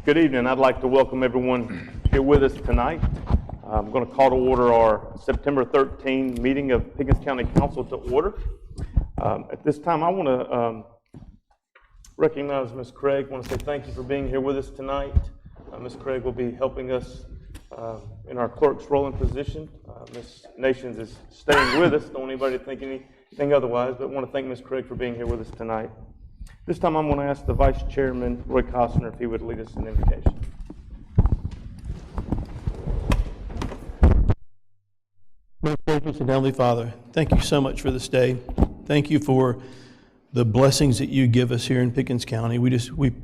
Good evening. I'd like to welcome everyone here with us tonight. I'm going to call to order our September 13 meeting of Pickens County Council to order. At this time, I want to recognize Ms. Craig. I want to say thank you for being here with us tonight. Ms. Craig will be helping us in our clerk's rolling position. Ms. Nations is staying with us. Don't want anybody to think anything otherwise, but I want to thank Ms. Craig for being here with us tonight. This time I'm going to ask the Vice Chairman, Roy Costner, if he would lead us in invocation. Most gracious and Heavenly Father, thank you so much for this day. Thank you for the blessings that you give us here in Pickens County. We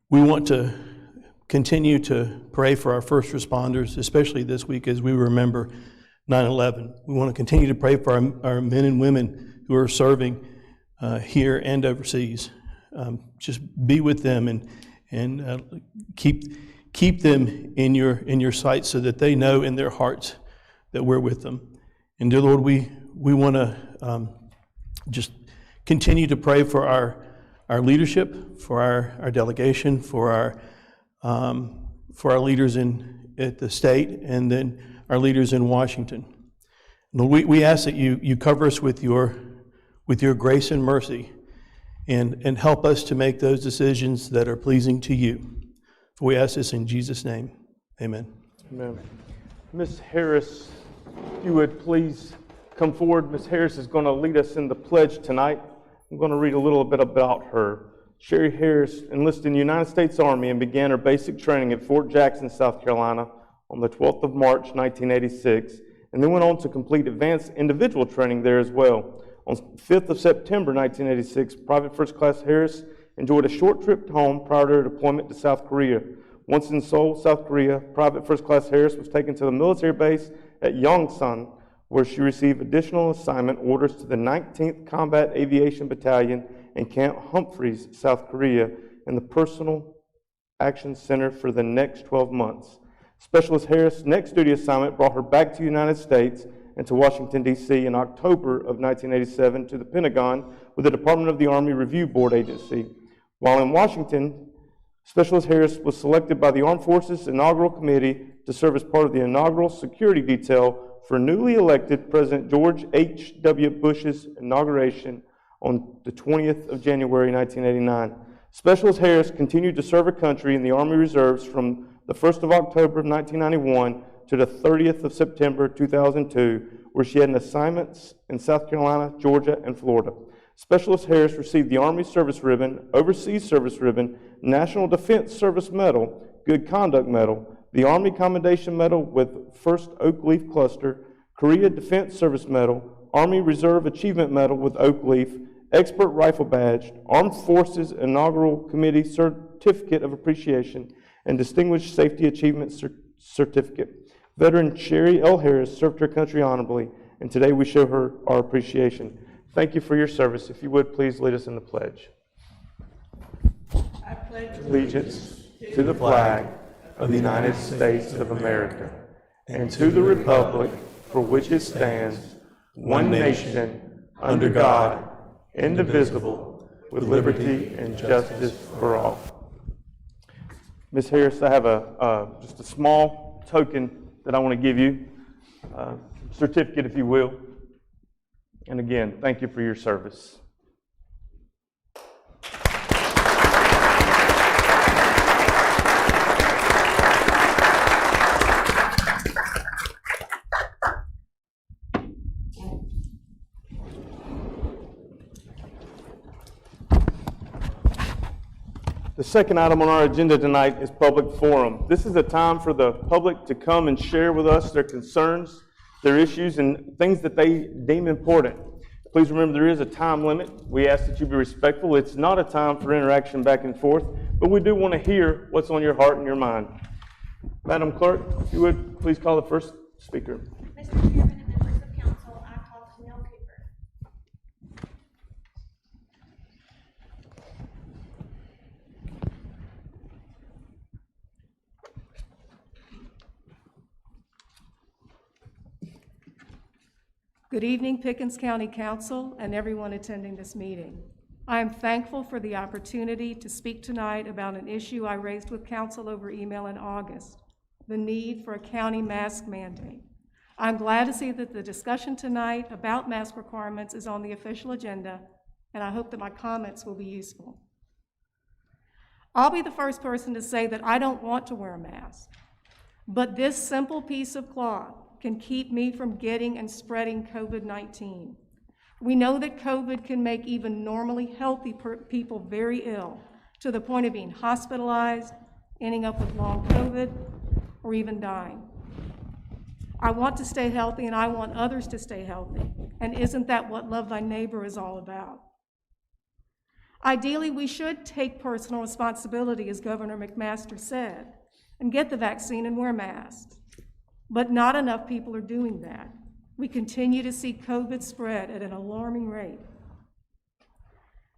want to continue to pray for our first responders, especially this week as we remember 9/11. We want to continue to pray for our men and women who are serving here and overseas. Just be with them and keep them in your sight so that they know in their hearts that we're with them. And dear Lord, we want to just continue to pray for our leadership, for our delegation, for our leaders at the state, and then our leaders in Washington. Lord, we ask that you cover us with your grace and mercy, and help us to make those decisions that are pleasing to you. For we ask this in Jesus' name. Amen. Amen. Ms. Harris, if you would please come forward. Ms. Harris is going to lead us in the pledge tonight. I'm going to read a little bit about her. Sherry Harris enlisted in the United States Army and began her basic training at Fort Jackson, South Carolina on the 12th of March, 1986, and then went on to complete advanced individual training there as well. On 5th of September 1986, Private First Class Harris enjoyed a short trip home prior to her deployment to South Korea. Once in Seoul, South Korea, Private First Class Harris was taken to the military base at Yongsan, where she received additional assignment orders to the 19th Combat Aviation Battalion in Camp Humphreys, South Korea, in the Personal Action Center for the next 12 months. Specialist Harris' next duty assignment brought her back to the United States and to Washington, D.C. in October of 1987 to the Pentagon with the Department of the Army Review Board Agency. While in Washington, Specialist Harris was selected by the Armed Forces Inaugural Committee to serve as part of the inaugural security detail for newly elected President George H.W. Bush's inauguration on the 20th of January, 1989. Specialist Harris continued to serve her country in the Army Reserves from the 1st of October of 1991 to the 30th of September 2002, where she had assignments in South Carolina, Georgia, and Florida. Specialist Harris received the Army Service Ribbon, Overseas Service Ribbon, National Defense Service Medal, Good Conduct Medal, the Army Commendation Medal with 1st Oak Leaf Cluster, Korea Defense Service Medal, Army Reserve Achievement Medal with Oak Leaf, Expert Rifle Badge, Armed Forces Inaugural Committee Certificate of Appreciation, and Distinguished Safety Achievement Certificate. Veteran Sherry L. Harris served her country honorably, and today we show her our appreciation. Thank you for your service. If you would, please lead us in the pledge. I pledge Allegiance to the flag of the United States of America and to the republic for which it stands, one nation, under God, indivisible, with liberty and justice for all. Ms. Harris, I have just a small token that I want to give you, certificate if you will. And again, thank you for your service. The second item on our agenda tonight is public forum. This is a time for the public to come and share with us their concerns, their issues, and things that they deem important. Please remember there is a time limit. We ask that you be respectful. It's not a time for interaction back and forth, but we do want to hear what's on your heart and your mind. Madam Clerk, if you would, please call the first speaker. Mr. Chairman and members of council, I call Camille Cooper. Good evening, Pickens County Council and everyone attending this meeting. I am thankful for the opportunity to speak tonight about an issue I raised with council over email in August, the need for a county mask mandate. I'm glad to see that the discussion tonight about mask requirements is on the official agenda, and I hope that my comments will be useful. I'll be the first person to say that I don't want to wear a mask, but this simple piece of cloth can keep me from getting and spreading COVID-19. We know that COVID can make even normally healthy people very ill, to the point of being hospitalized, ending up with long COVID, or even dying. I want to stay healthy, and I want others to stay healthy. And isn't that what Love Thy Neighbor is all about? Ideally, we should take personal responsibility, as Governor McMaster said, and get the vaccine and wear masks. But not enough people are doing that. We continue to see COVID spread at an alarming rate.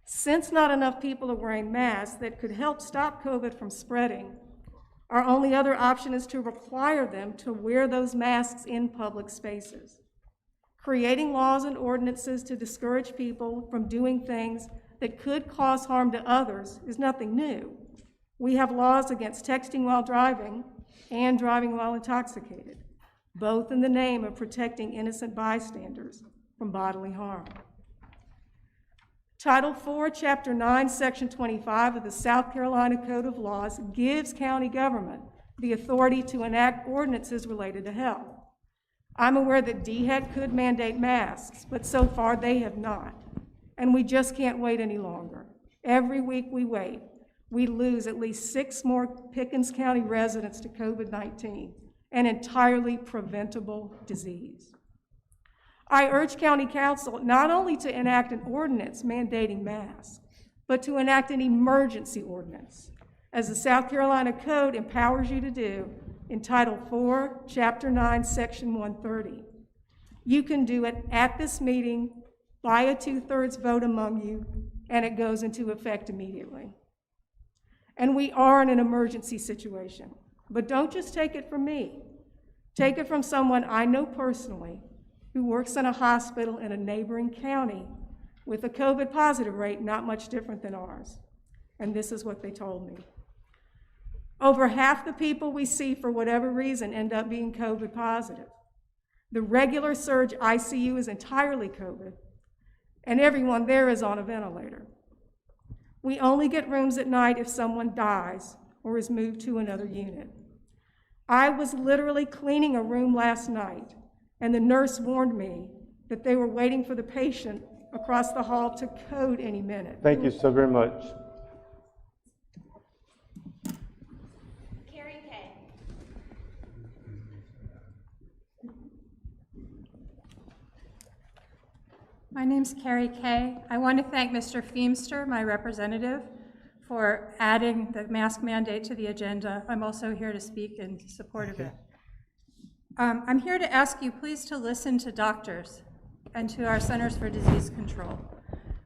Since not enough people are wearing masks that could help stop COVID from spreading, our only other option is to require them to wear those masks in public spaces. Creating laws and ordinances to discourage people from doing things that could cause harm to others is nothing new. We have laws against texting while driving and driving while intoxicated, both in the name of protecting innocent bystanders from bodily harm. Title IV, Chapter 9, Section 25 of the South Carolina Code of Laws gives county government the authority to enact ordinances related to health. I'm aware that DHEC could mandate masks, but so far they have not. And we just can't wait any longer. Every week we wait, we lose at least 6 more Pickens County residents to COVID-19, an entirely preventable disease. I urge County Council not only to enact an ordinance mandating masks, but to enact an emergency ordinance, as the South Carolina Code empowers you to do in Title IV, Chapter 9, Section 130. You can do it at this meeting by a 2/3 vote among you, and it goes into effect immediately. And we are in an emergency situation, but don't just take it from me. Take it from someone I know personally who works in a hospital in a neighboring county with a COVID positive rate not much different than ours. And this is what they told me. Over half the people we see for whatever reason end up being COVID positive. The regular surge ICU is entirely COVID, and everyone there is on a ventilator. We only get rooms at night if someone dies or is moved to another unit. I was literally cleaning a room last night, and the nurse warned me that they were waiting for the patient across the hall to code any minute. Thank you so very much. Carrie Kay. My name's Carrie Kay. I want to thank Mr. Feemster, my representative, for adding the mask mandate to the agenda. I'm also here to speak in support of it. I'm here to ask you please to listen to doctors and to our Centers for Disease Control.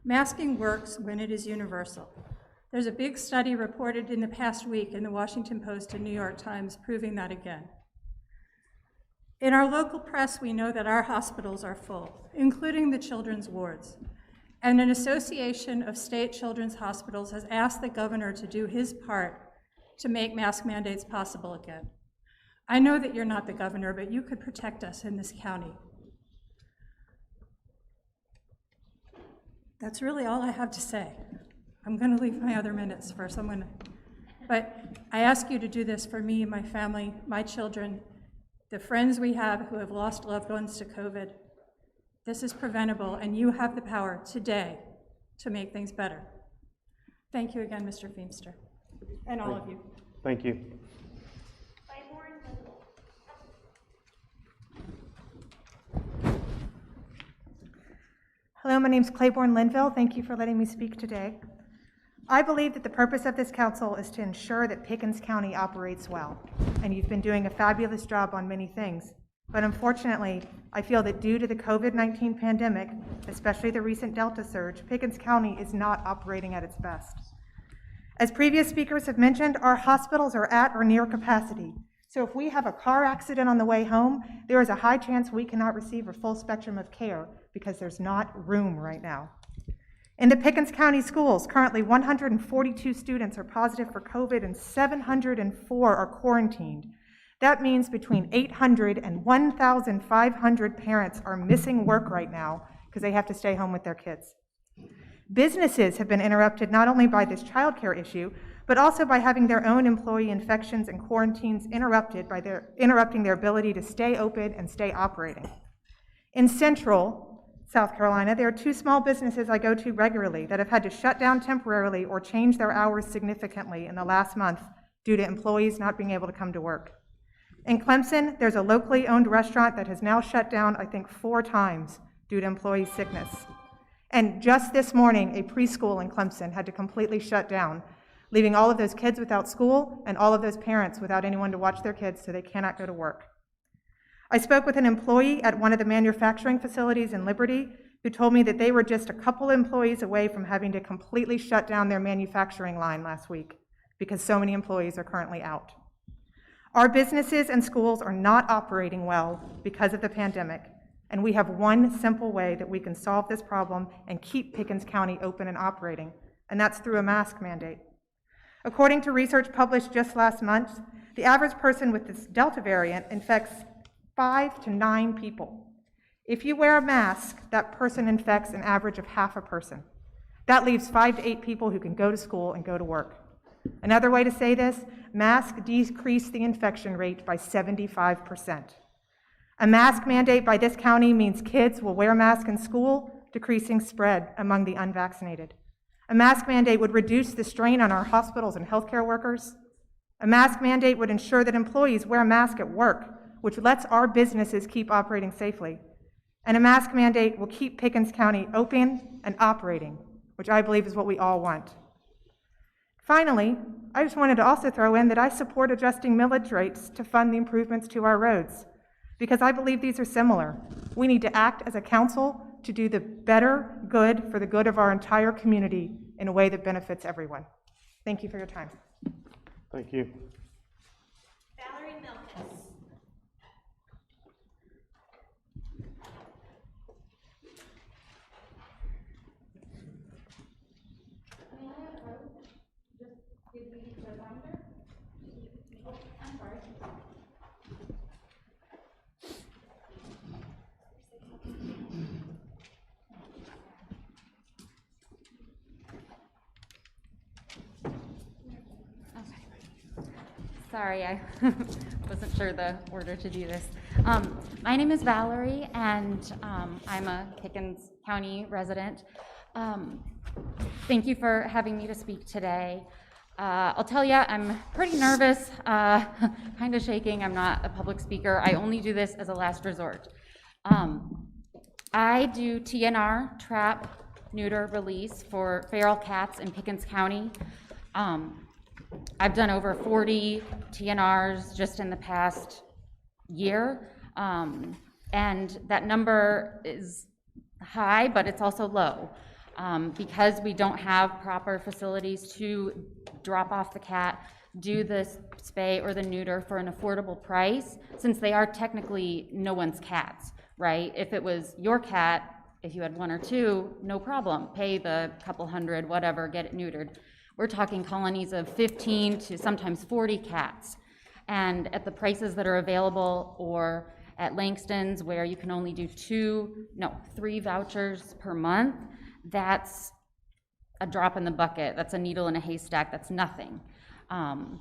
Masking works when it is universal. There's a big study reported in the past week in the Washington Post and New York Times proving that again. In our local press, we know that our hospitals are full, including the children's wards. And an association of state children's hospitals has asked the governor to do his part to make mask mandates possible again. I know that you're not the governor, but you could protect us in this county. That's really all I have to say. I'm going to leave my other minutes for someone. But I ask you to do this for me, my family, my children, the friends we have who have lost loved ones to COVID. This is preventable, and you have the power today to make things better. Thank you again, Mr. Feemster, and all of you. Thank you. Hello, my name is Claiborne Linville. Thank you for letting me speak today. I believe that the purpose of this council is to ensure that Pickens County operates well, and you've been doing a fabulous job on many things. But unfortunately, I feel that due to the COVID-19 pandemic, especially the recent Delta surge, Pickens County is not operating at its best. As previous speakers have mentioned, our hospitals are at or near capacity. So if we have a car accident on the way home, there is a high chance we cannot receive a full spectrum of care because there's not room right now. In the Pickens County schools, currently 142 students are positive for COVID and 704 are quarantined. That means between 800 and 1,500 parents are missing work right now because they have to stay home with their kids. Businesses have been interrupted not only by this childcare issue, but also by having their own employee infections and quarantines interrupting their ability to stay open and stay operating. In Central South Carolina, there are 2 small businesses I go to regularly that have had to shut down temporarily or change their hours significantly in the last month due to employees not being able to come to work. In Clemson, there's a locally owned restaurant that has now shut down, I think, 4 times due to employee sickness. And just this morning, a preschool in Clemson had to completely shut down, leaving all of those kids without school and all of those parents without anyone to watch their kids, so they cannot go to work. I spoke with an employee at one of the manufacturing facilities in Liberty who told me that they were just a couple employees away from having to completely shut down their manufacturing line last week because so many employees are currently out. Our businesses and schools are not operating well because of the pandemic, and we have one simple way that we can solve this problem and keep Pickens County open and operating, and that's through a mask mandate. According to research published just last month, the average person with this Delta variant infects 5 to 9 people. If you wear a mask, that person infects an average of half a person. That leaves 5 to 8 people who can go to school and go to work. Another way to say this, masks decrease the infection rate by 75%. A mask mandate by this county means kids will wear masks in school, decreasing spread among the unvaccinated. A mask mandate would reduce the strain on our hospitals and healthcare workers. A mask mandate would ensure that employees wear a mask at work, which lets our businesses keep operating safely. And a mask mandate will keep Pickens County open and operating, which I believe is what we all want. Finally, I just wanted to also throw in that I support adjusting millage rates to fund the improvements to our roads, because I believe these are similar. We need to act as a council to do the better good for the good of our entire community in a way that benefits everyone. Thank you for your time. Thank you. Valerie Milkis. Sorry, I wasn't sure the order to do this. My name is Valerie, and I'm a Pickens County resident. Thank you for having me to speak today. I'll tell you, I'm pretty nervous, kind of shaking. I'm not a public speaker. I only do this as a last resort. I do TNR, trap, neuter, release for feral cats in Pickens County. I've done over 40 TNRs just in the past year, and that number is high, but it's also low. Because we don't have proper facilities to drop off the cat, do the spay or the neuter for an affordable price, since they are technically no one's cats, right? If it was your cat, if you had 1 or 2, no problem. Pay the couple hundred, whatever, get it neutered. We're talking colonies of 15 to sometimes 40 cats. And at the prices that are available, or at Langston's where you can only do 3 vouchers per month, that's a drop in the bucket. That's a needle in a haystack. That's nothing. And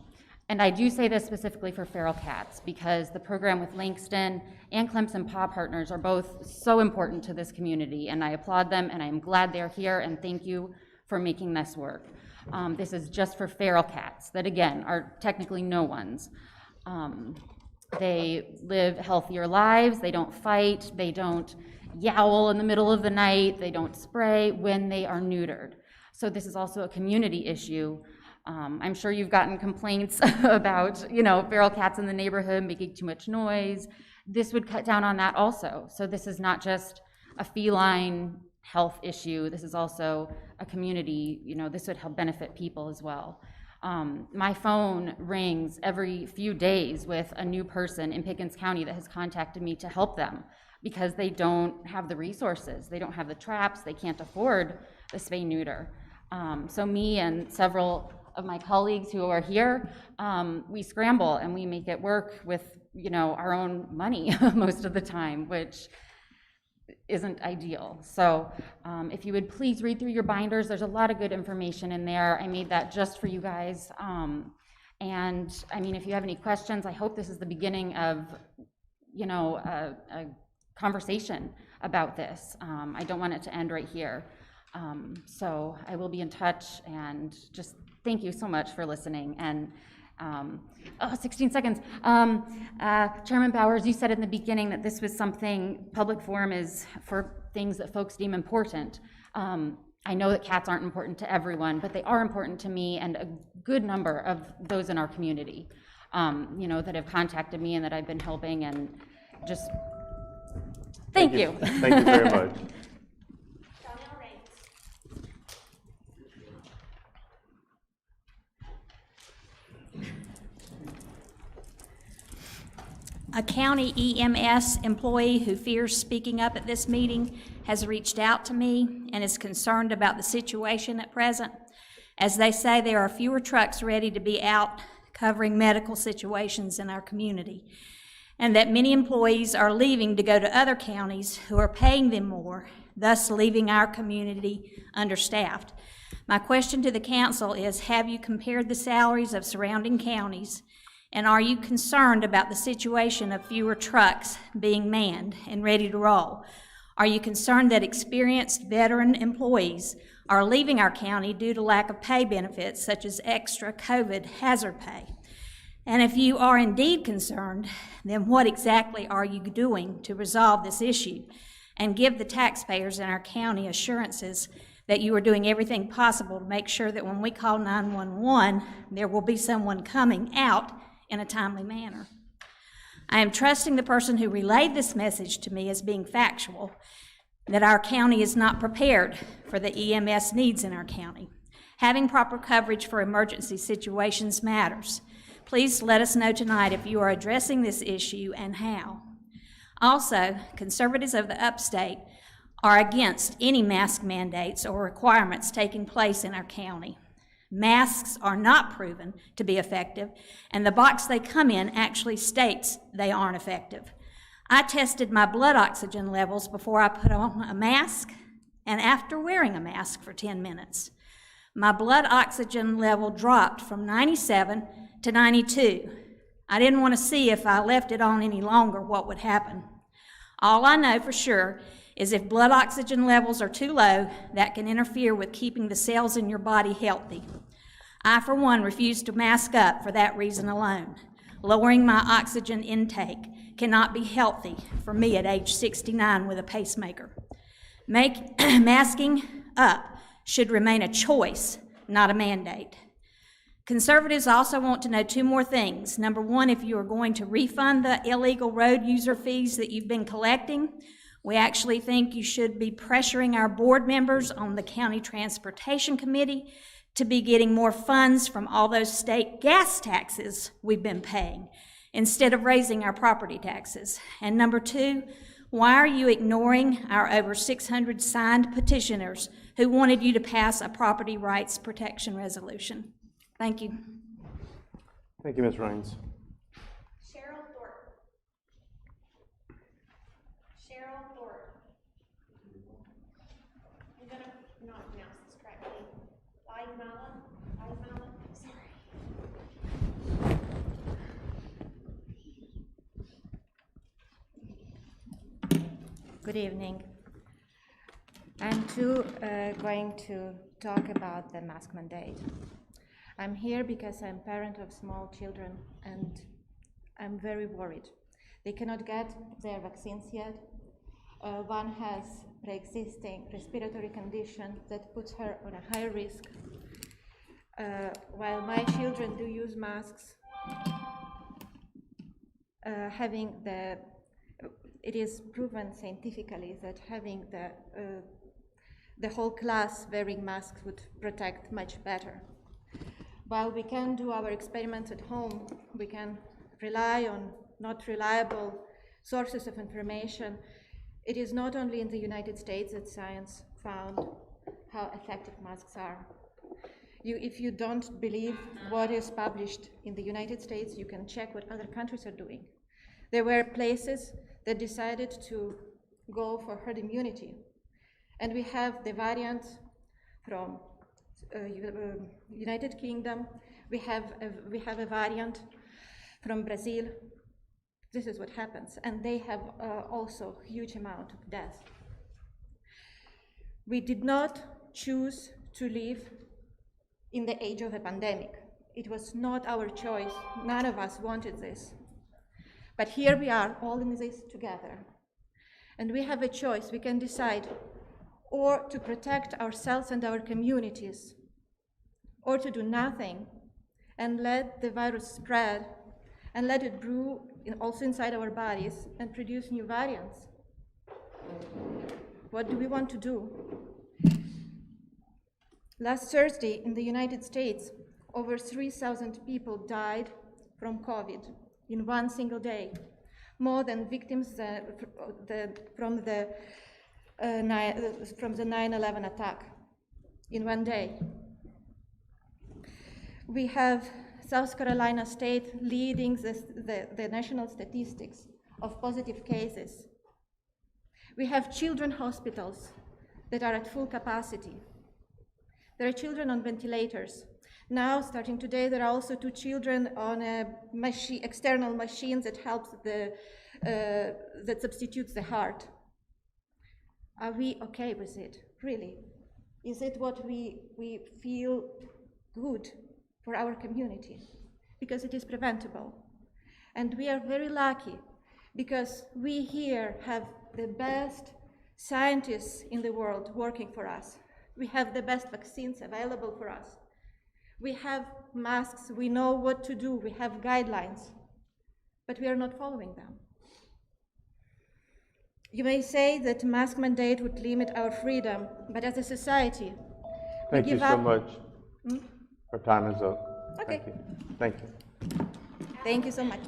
I do say this specifically for feral cats because the program with Langston and Clemson Paw Partners are both so important to this community, and I applaud them, and I'm glad they're here, and thank you for making this work. This is just for feral cats that, again, are technically no one's. They live healthier lives. They don't fight. They don't yowl in the middle of the night. They don't spray when they are neutered. So this is also a community issue. I'm sure you've gotten complaints about, feral cats in the neighborhood making too much noise. This would cut down on that also. So this is not just a feline health issue. This is also a community, this would help benefit people as well. My phone rings every few days with a new person in Pickens County that has contacted me to help them because they don't have the resources. They don't have the traps. They can't afford the spay-neuter. So me and several of my colleagues who are here, we scramble and we make it work with, our own money most of the time, which isn't ideal. So if you would please read through your binders, there's a lot of good information in there. I made that just for you guys. And I mean, if you have any questions, I hope this is the beginning of, a conversation about this. I don't want it to end right here. So I will be in touch, and just thank you so much for listening. And 16 seconds. Chairman Bowers, you said in the beginning that this was something, public forum is for things that folks deem important. I know that cats aren't important to everyone, but they are important to me and a good number of those in our community, that have contacted me and that I've been helping, and just thank you. Thank you very much. A county EMS employee who fears speaking up at this meeting has reached out to me and is concerned about the situation at present. As they say, there are fewer trucks ready to be out covering medical situations in our community, and that many employees are leaving to go to other counties who are paying them more, thus leaving our community understaffed. My question to the council is, have you compared the salaries of surrounding counties? And are you concerned about the situation of fewer trucks being manned and ready to roll? Are you concerned that experienced veteran employees are leaving our county due to lack of pay benefits such as extra COVID hazard pay? And if you are indeed concerned, then what exactly are you doing to resolve this issue and give the taxpayers in our county assurances that you are doing everything possible to make sure that when we call 911, there will be someone coming out in a timely manner? I am trusting the person who relayed this message to me as being factual, that our county is not prepared for the EMS needs in our county. Having proper coverage for emergency situations matters. Please let us know tonight if you are addressing this issue and how. Also, conservatives of the upstate are against any mask mandates or requirements taking place in our county. Masks are not proven to be effective, and the box they come in actually states they aren't effective. I tested my blood oxygen levels before I put on a mask and after wearing a mask for 10 minutes. My blood oxygen level dropped from 97 to 92. I didn't want to see if I left it on any longer what would happen. All I know for sure is if blood oxygen levels are too low, that can interfere with keeping the cells in your body healthy. I, for one, refuse to mask up for that reason alone. Lowering my oxygen intake cannot be healthy for me at age 69 with a pacemaker. Masking up should remain a choice, not a mandate. Conservatives also want to know two more things. Number one, if you are going to refund the illegal road user fees that you've been collecting. We actually think you should be pressuring our board members on the County Transportation Committee to be getting more funds from all those state gas taxes we've been paying, instead of raising our property taxes. And number two, why are you ignoring our over 600 signed petitioners who wanted you to pass a property rights protection resolution? Thank you. Thank you, Ms. Raines. Good evening. I'm too going to talk about the mask mandate. I'm here because I'm a parent of small children and I'm very worried. They cannot get their vaccines yet. One has pre-existing respiratory condition that puts her on a higher risk. While my children do use masks, it is proven scientifically that having the whole class wearing masks would protect much better. While we can do our experiments at home, we can rely on not reliable sources of information. It is not only in the United States that science found how effective masks are. If you don't believe what is published in the United States, you can check what other countries are doing. There were places that decided to go for herd immunity. And we have the variant from United Kingdom. We have a variant from Brazil. This is what happens. And they have also huge amount of death. We did not choose to live in the age of a pandemic. It was not our choice. None of us wanted this. But here we are, all in this together. And we have a choice. We can decide or to protect ourselves and our communities, or to do nothing and let the virus spread and let it brew also inside our bodies and produce new variants. What do we want to do? Last Thursday in the United States, over 3,000 people died from COVID in one single day, more than victims from the 9/11 attack in one day. We have South Carolina State leading the national statistics of positive cases. We have children hospitals that are at full capacity. There are children on ventilators. Now, starting today, there are also 2 children on a external machine that helps that substitutes the heart. Are we okay with it, really? Is it what we feel good for our community? Because it is preventable. And we are very lucky because we here have the best scientists in the world working for us. We have the best vaccines available for us. We have masks, we know what to do, we have guidelines, but we are not following them. You may say that mask mandate would limit our freedom, but as a society, Thank you so much. Hmm? Our time is up. Okay. Thank you. Thank you. Thank you so much.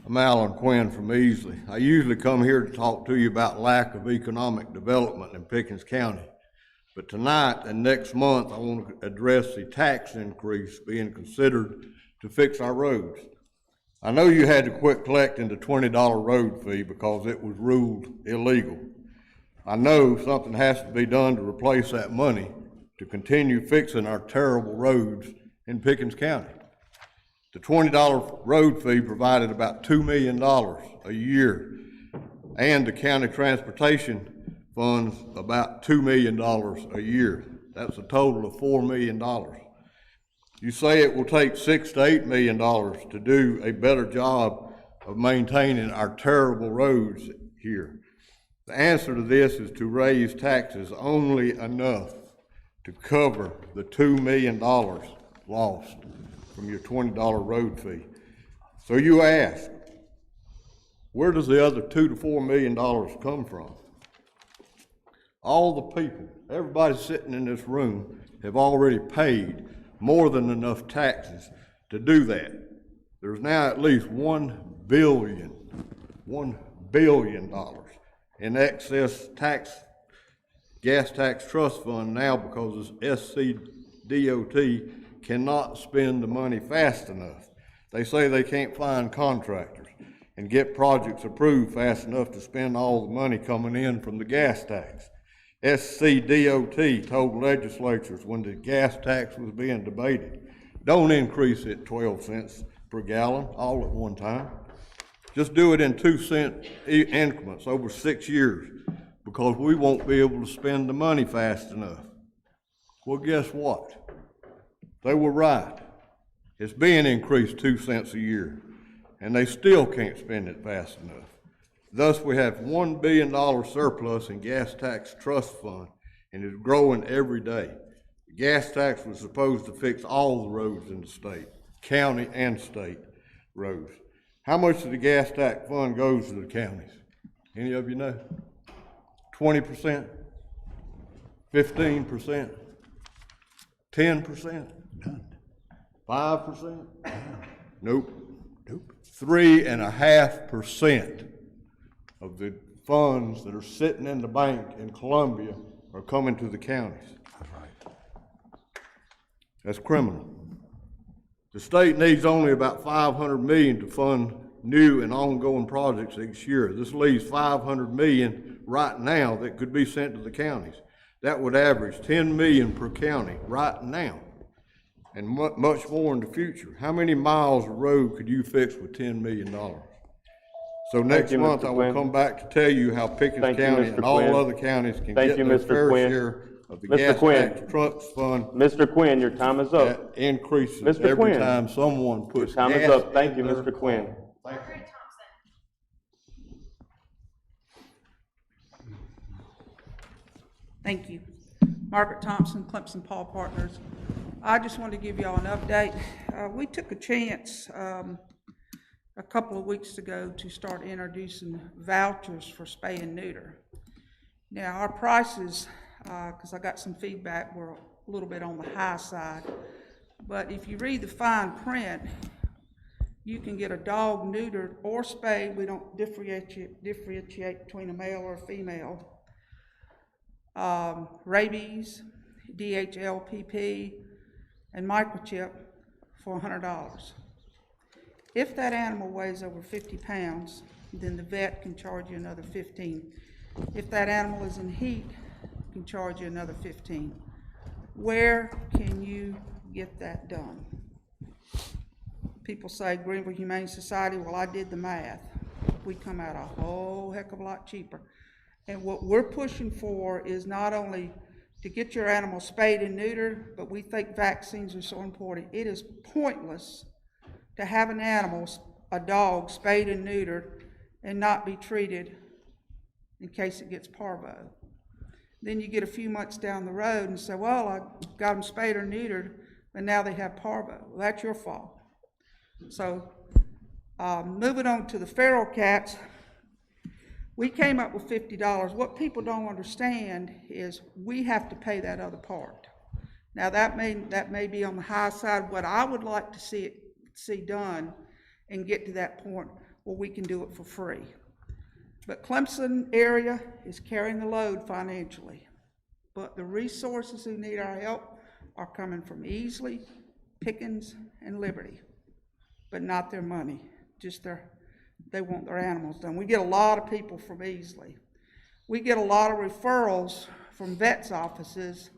I'm Alan Quinn from Easley. I usually come here to talk to you about lack of economic development in Pickens County. But tonight and next month, I want to address the tax increase being considered to fix our roads. I know you had to quit collecting the $20 road fee because it was ruled illegal. I know something has to be done to replace that money to continue fixing our terrible roads in Pickens County. The $20 road fee provided about $2 million a year, and the county transportation funds about $2 million a year. That's a total of $4 million. You say it will take $6 to $8 million to do a better job of maintaining our terrible roads here. The answer to this is to raise taxes only enough to cover the $2 million lost from your $20 road fee. So you ask, where does the other $2 to $4 million come from? All the people, everybody sitting in this room, have already paid more than enough taxes to do that. There's now at least $1 billion in excess gas tax trust fund now because the SCDOT cannot spend the money fast enough. They say they can't find contractors and get projects approved fast enough to spend all the money coming in from the gas tax. SCDOT told legislatures when the gas tax was being debated, don't increase it 12 cents per gallon all at one time. Just do it in 2-cent increments over 6 years because we won't be able to spend the money fast enough. Well, guess what? They were right. It's being increased 2 cents a year, and they still can't spend it fast enough. Thus, we have $1 billion surplus in gas tax trust fund, and it's growing every day. The gas tax was supposed to fix all the roads in the state, county and state roads. How much of the gas tax fund goes to the counties? Any of you know? 20%? 15%? 10%? 5%? Nope. 3.5% of the funds that are sitting in the bank in Columbia are coming to the counties. That's right. That's criminal. The state needs only about $500 million to fund new and ongoing projects each year. This leaves $500 million right now that could be sent to the counties. That would average $10 million per county right now, and much more in the future. How many miles of road could you fix with $10 million? So next month, I will come back to tell you how Pickens County and all other counties can get their fair share of the gas tax trust fund. Mr. Quinn, your time is up. That increases every time someone puts gas in their car. Time is up. Thank you, Mr. Quinn. Thank you. Margaret Thompson, Clemson Paul Partners. I just wanted to give y'all an update. We took a chance a couple of weeks ago to start introducing vouchers for spay and neuter. Now, our prices, because I got some feedback, were a little bit on the high side. But if you read the fine print, you can get a dog neutered or spayed. We don't differentiate between a male or a female. Rabies, DHLPP, and microchip for $100. If that animal weighs over 50 pounds, then the vet can charge you another $15. If that animal is in heat, it can charge you another $15. Where can you get that done? People say Greenville Humane Society. Well, I did the math. We come out a whole heck of a lot cheaper. And what we're pushing for is not only to get your animal spayed and neutered, but we think vaccines are so important. It is pointless to have an animal, a dog, spayed and neutered and not be treated in case it gets parvo. Then you get a few months down the road and say, well, I got them spayed or neutered, and now they have parvo. Well, that's your fault. So moving on to the feral cats, we came up with $50. What people don't understand is we have to pay that other part. Now that may be on the high side. What I would like to see done and get to that point where we can do it for free. But Clemson area is carrying the load financially. But the resources who need our help are coming from Easley, Pickens, and Liberty. But not their money, just they want their animals done. We get a lot of people from Easley. We get a lot of referrals from vets' offices.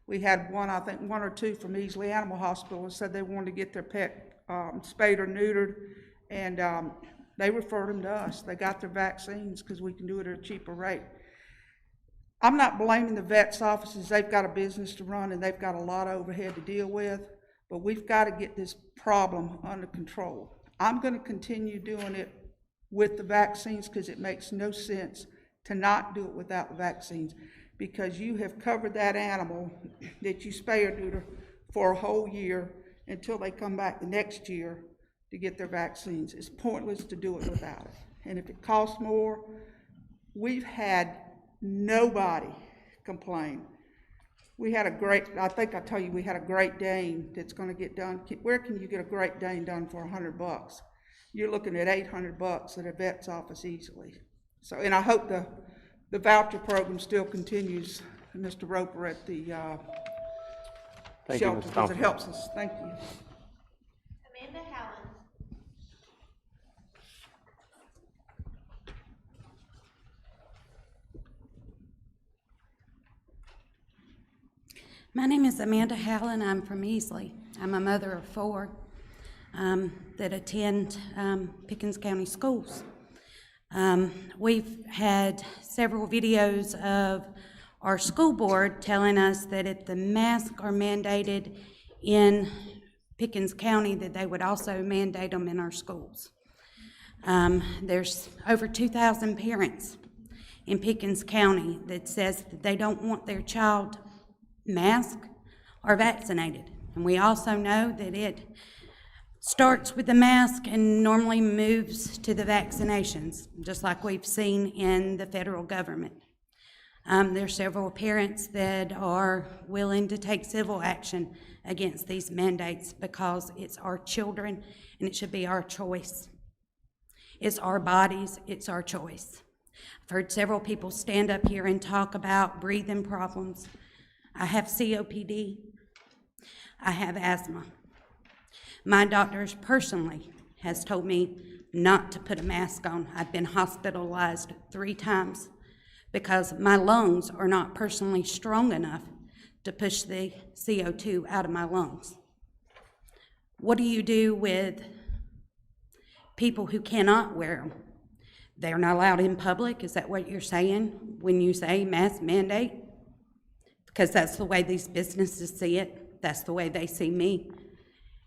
We had one or two from Easley Animal Hospital who said they wanted to get their pet spayed or neutered, and they referred them to us. They got their vaccines because we can do it at a cheaper rate. I'm not blaming the vets' offices. They've got a business to run and they've got a lot of overhead to deal with, but we've got to get this problem under control. I'm going to continue doing it with the vaccines because it makes no sense to not do it without the vaccines, because you have covered that animal that you spay or neuter for a whole year until they come back the next year to get their vaccines. It's pointless to do it without it. And if it costs more, we've had nobody complain. We had I think I tell you, we had a Great Dane that's going to get done. Where can you get a Great Dane done for $100? You're looking at $800 at a vet's office easily. So, and I hope the voucher program still continues, Mr. Roper, at the shelter, because it helps us. Thank you. Amanda Hallen. My name is Amanda Hallen. I'm from Easley. I'm a mother of 4 that attend Pickens County schools. We've had several videos of our school board telling us that if the masks are mandated in Pickens County, that they would also mandate them in our schools. There's over 2,000 parents in Pickens County that says that they don't want their child masked or vaccinated. And we also know that it starts with the mask and normally moves to the vaccinations, just like we've seen in the federal government. There are several parents that are willing to take civil action against these mandates because it's our children and it should be our choice. It's our bodies, it's our choice. I've heard several people stand up here and talk about breathing problems. I have COPD. I have asthma. My doctors personally has told me not to put a mask on. I've been hospitalized 3 times because my lungs are not personally strong enough to push the CO2 out of my lungs. What do you do with people who cannot wear them? They're not allowed in public? Is that what you're saying when you say mask mandate? Because that's the way these businesses see it. That's the way they see me.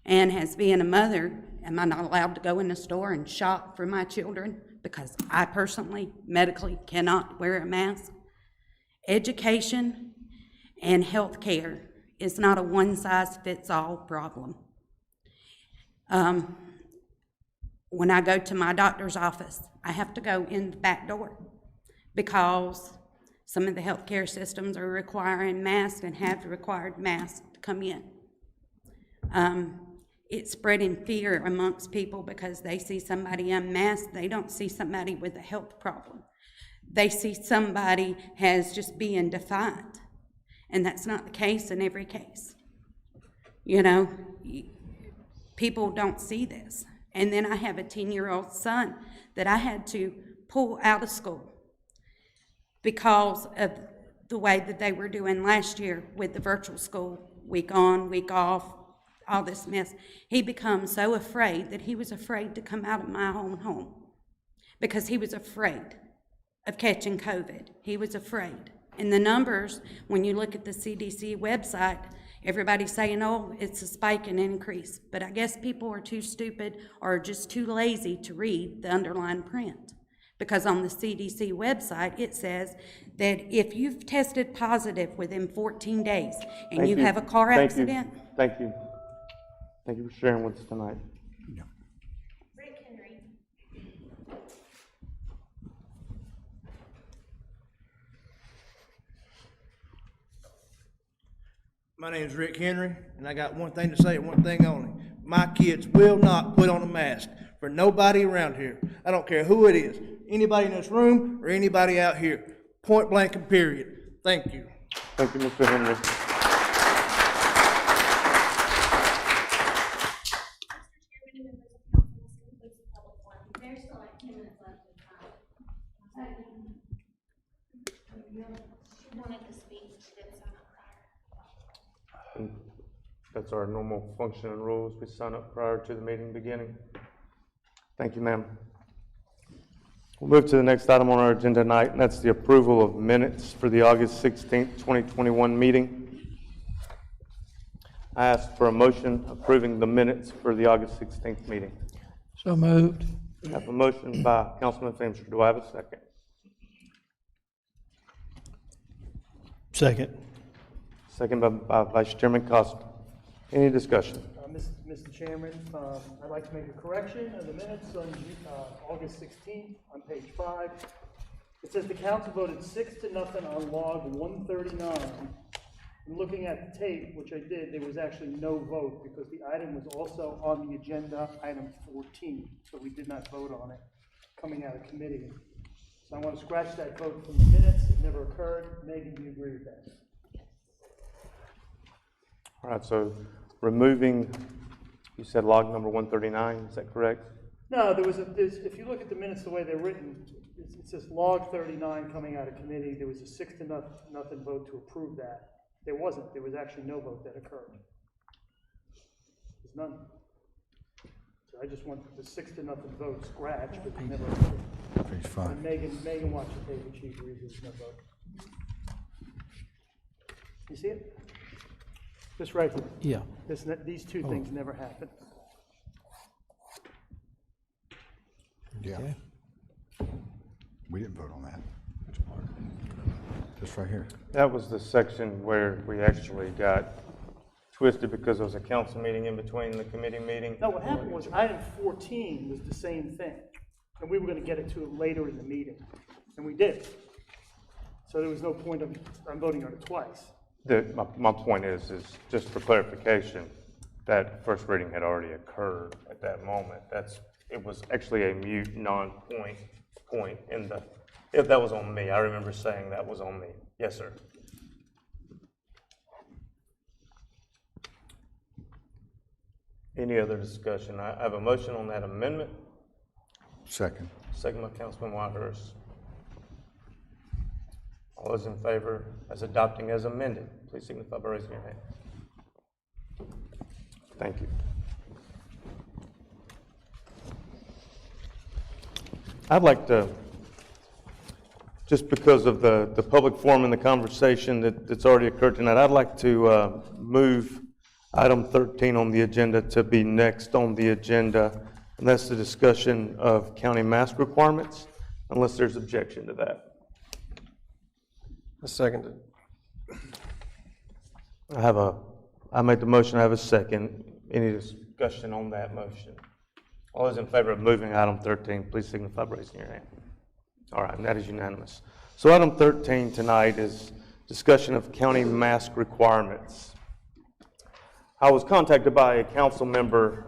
And as being a mother, am I not allowed to go in the store and shop for my children because I personally, medically, cannot wear a mask? Education and health care is not a one-size-fits-all problem. When I go to my doctor's office, I have to go in the back door because some of the healthcare systems are requiring masks and have required masks to come in. It's spreading fear amongst people because they see somebody unmasked. They don't see somebody with a health problem. They see somebody as just being defiant, and that's not the case in every case. You know, people don't see this. And then I have a 10-year-old son that I had to pull out of school because of the way that they were doing last year with the virtual school, week on, week off, all this mess. He became so afraid that he was afraid to come out of my own home because he was afraid of catching COVID. He was afraid. And the numbers, when you look at the CDC website, everybody's saying, oh, it's a spike and increase. But I guess people are too stupid or just too lazy to read the underlying print. Because on the CDC website, it says that if you've tested positive within 14 days and Thank you you. have a car Thank you. accident. Thank you. Thank you for sharing with us tonight. My name is Rick Henry, and I got one thing to say and one thing only. My kids will not put on a mask for nobody around here. I don't care who it is, anybody in this room or anybody out here. Point blank and period. Thank you. Thank you, Mr. Henry. That's our normal function and rules. We sign up prior to the meeting beginning. Thank you, ma'am. We'll move to the next item on our agenda tonight, and that's the approval of minutes for the August 16th, 2021 meeting. I ask for a motion approving the minutes for the August 16th meeting. So moved. I have a motion by Councilman Feimster. Do I have a second? Second. Second by Vice Chairman Costa. Any discussion? Mr. Chairman, I'd like to make a correction of the minutes on August 16th on page 5. It says the council voted 6-0 on log 139. And looking at the tape, which I did, there was actually no vote because the item was also on the agenda, item 14. So we did not vote on it coming out of committee. So I want to scratch that vote from the minutes. It never occurred. Megan, do you agree with that? All right, so removing, you said log number 139, is that correct? No, if you look at the minutes the way they're written, it says log 39 coming out of committee. There was a 6-0 vote to approve that. There wasn't. There was actually no vote that occurred. There's none. So I just want the 6-0 vote scratched, but it never occurred. Page 5. And Megan watched the tape and she agrees there's no vote. You see it? Just right here. Yeah. These two things never happened. Yeah. Okay. We didn't vote on that. Which part? This right here. That was the section where we actually got twisted because there was a council meeting in between the committee meeting. No, what happened was item 14 was the same thing, and we were going to get it to it later in the meeting, and we did. So there was no point of, I'm voting on it twice. My point is just for clarification, that first reading had already occurred at that moment. It was actually a mute, point in the, if that was on me, I remember saying that was on me. Yes, sir. Any other discussion? I have a motion on that amendment. Second. Second by Councilman Whitehurst. All those in favor as adopting as amended, please signify by raising your hand. Thank you. I'd like to, just because of the public forum and the conversation that's already occurred tonight, I'd like to move item 13 on the agenda to be next on the agenda, and that's the discussion of county mask requirements, unless there's objection to that. I second it. I made the motion, I have a second. Any discussion on that motion? All those in favor of moving item 13, please signify by raising your hand. All right, and that is unanimous. So item 13 tonight is discussion of county mask requirements. I was contacted by a council member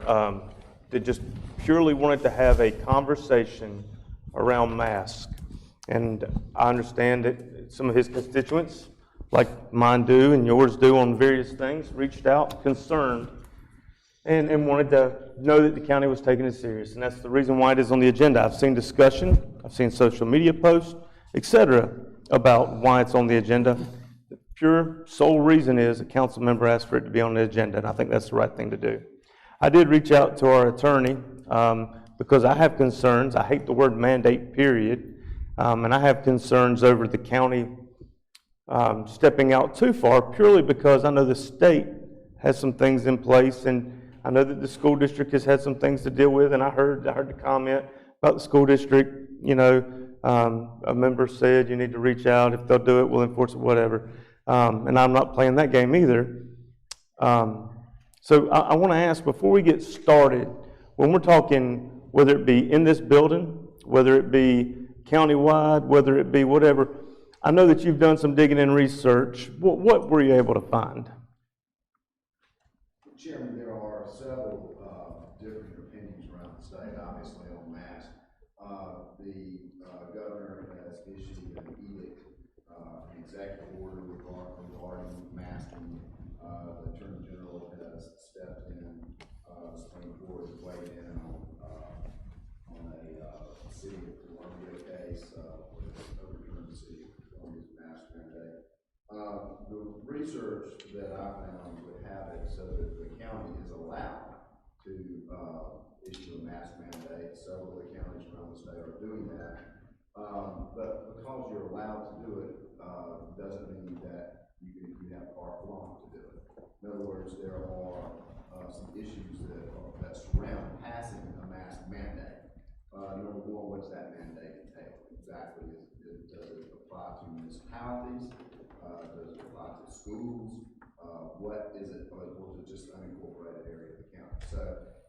that just purely wanted to have a conversation around masks. And I understand that some of his constituents, like mine do and yours do on various things, reached out concerned and wanted to know that the county was taking it serious. And that's the reason why it is on the agenda. I've seen discussion, I've seen social media posts, etc., about why it's on the agenda. The pure sole reason is a council member asked for it to be on the agenda, and I think that's the right thing to do. I did reach out to our attorney because I have concerns. I hate the word mandate, period. And I have concerns over the county stepping out too far, purely because I know the state has some things in place, and I know that the school district has had some things to deal with, and I heard the comment about the school district, a member said you need to reach out, if they'll do it, we'll enforce it, whatever. And I'm not playing that game either. So I want to ask, before we get started, when we're talking, whether it be in this building, whether it be countywide, whether it be whatever, I know that you've done some digging and research. What were you able to find? Chairman, there are several different opinions around the state, obviously, on masks. The governor has issued an edict, an executive order regarding masking. The Attorney General has stepped in, the Supreme Court has weighed in on a city of Columbia case, where they overturned the city of Columbia's mask mandate. The research that I found would have it so that the county is allowed to issue a mask mandate. Several of the counties around the state are doing that. But because you're allowed to do it, doesn't mean that you have carte blanche to do it. In other words, there are some issues that surround passing a mask mandate. Number one, what's that mandate entail? Exactly. Does it apply to municipalities? Does it apply to schools? What is it, or is it just unincorporated area of the county? So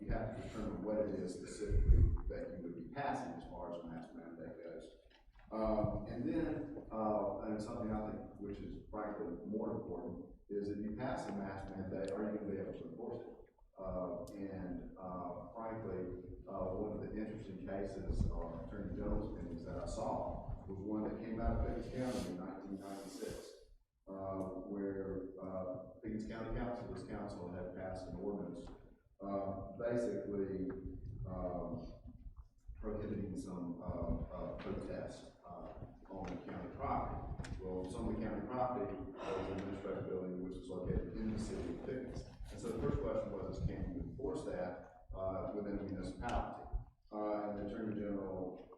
you have to determine what it is specifically that you would be passing as far as a mask mandate goes. And then, and something I think which is frankly more important, is if you pass a mask mandate, are you going to be able to enforce it? Frankly, one of the interesting cases, or Attorney General's opinions that I saw, was one that came out of Pickens County in 1996, where Pickens County Council, this council had passed an ordinance basically prohibiting some protests on county property. Well, some of the county property was an administrative building which was located in the city of Pickens. And so the first question was, can you enforce that within a municipality? And the Attorney General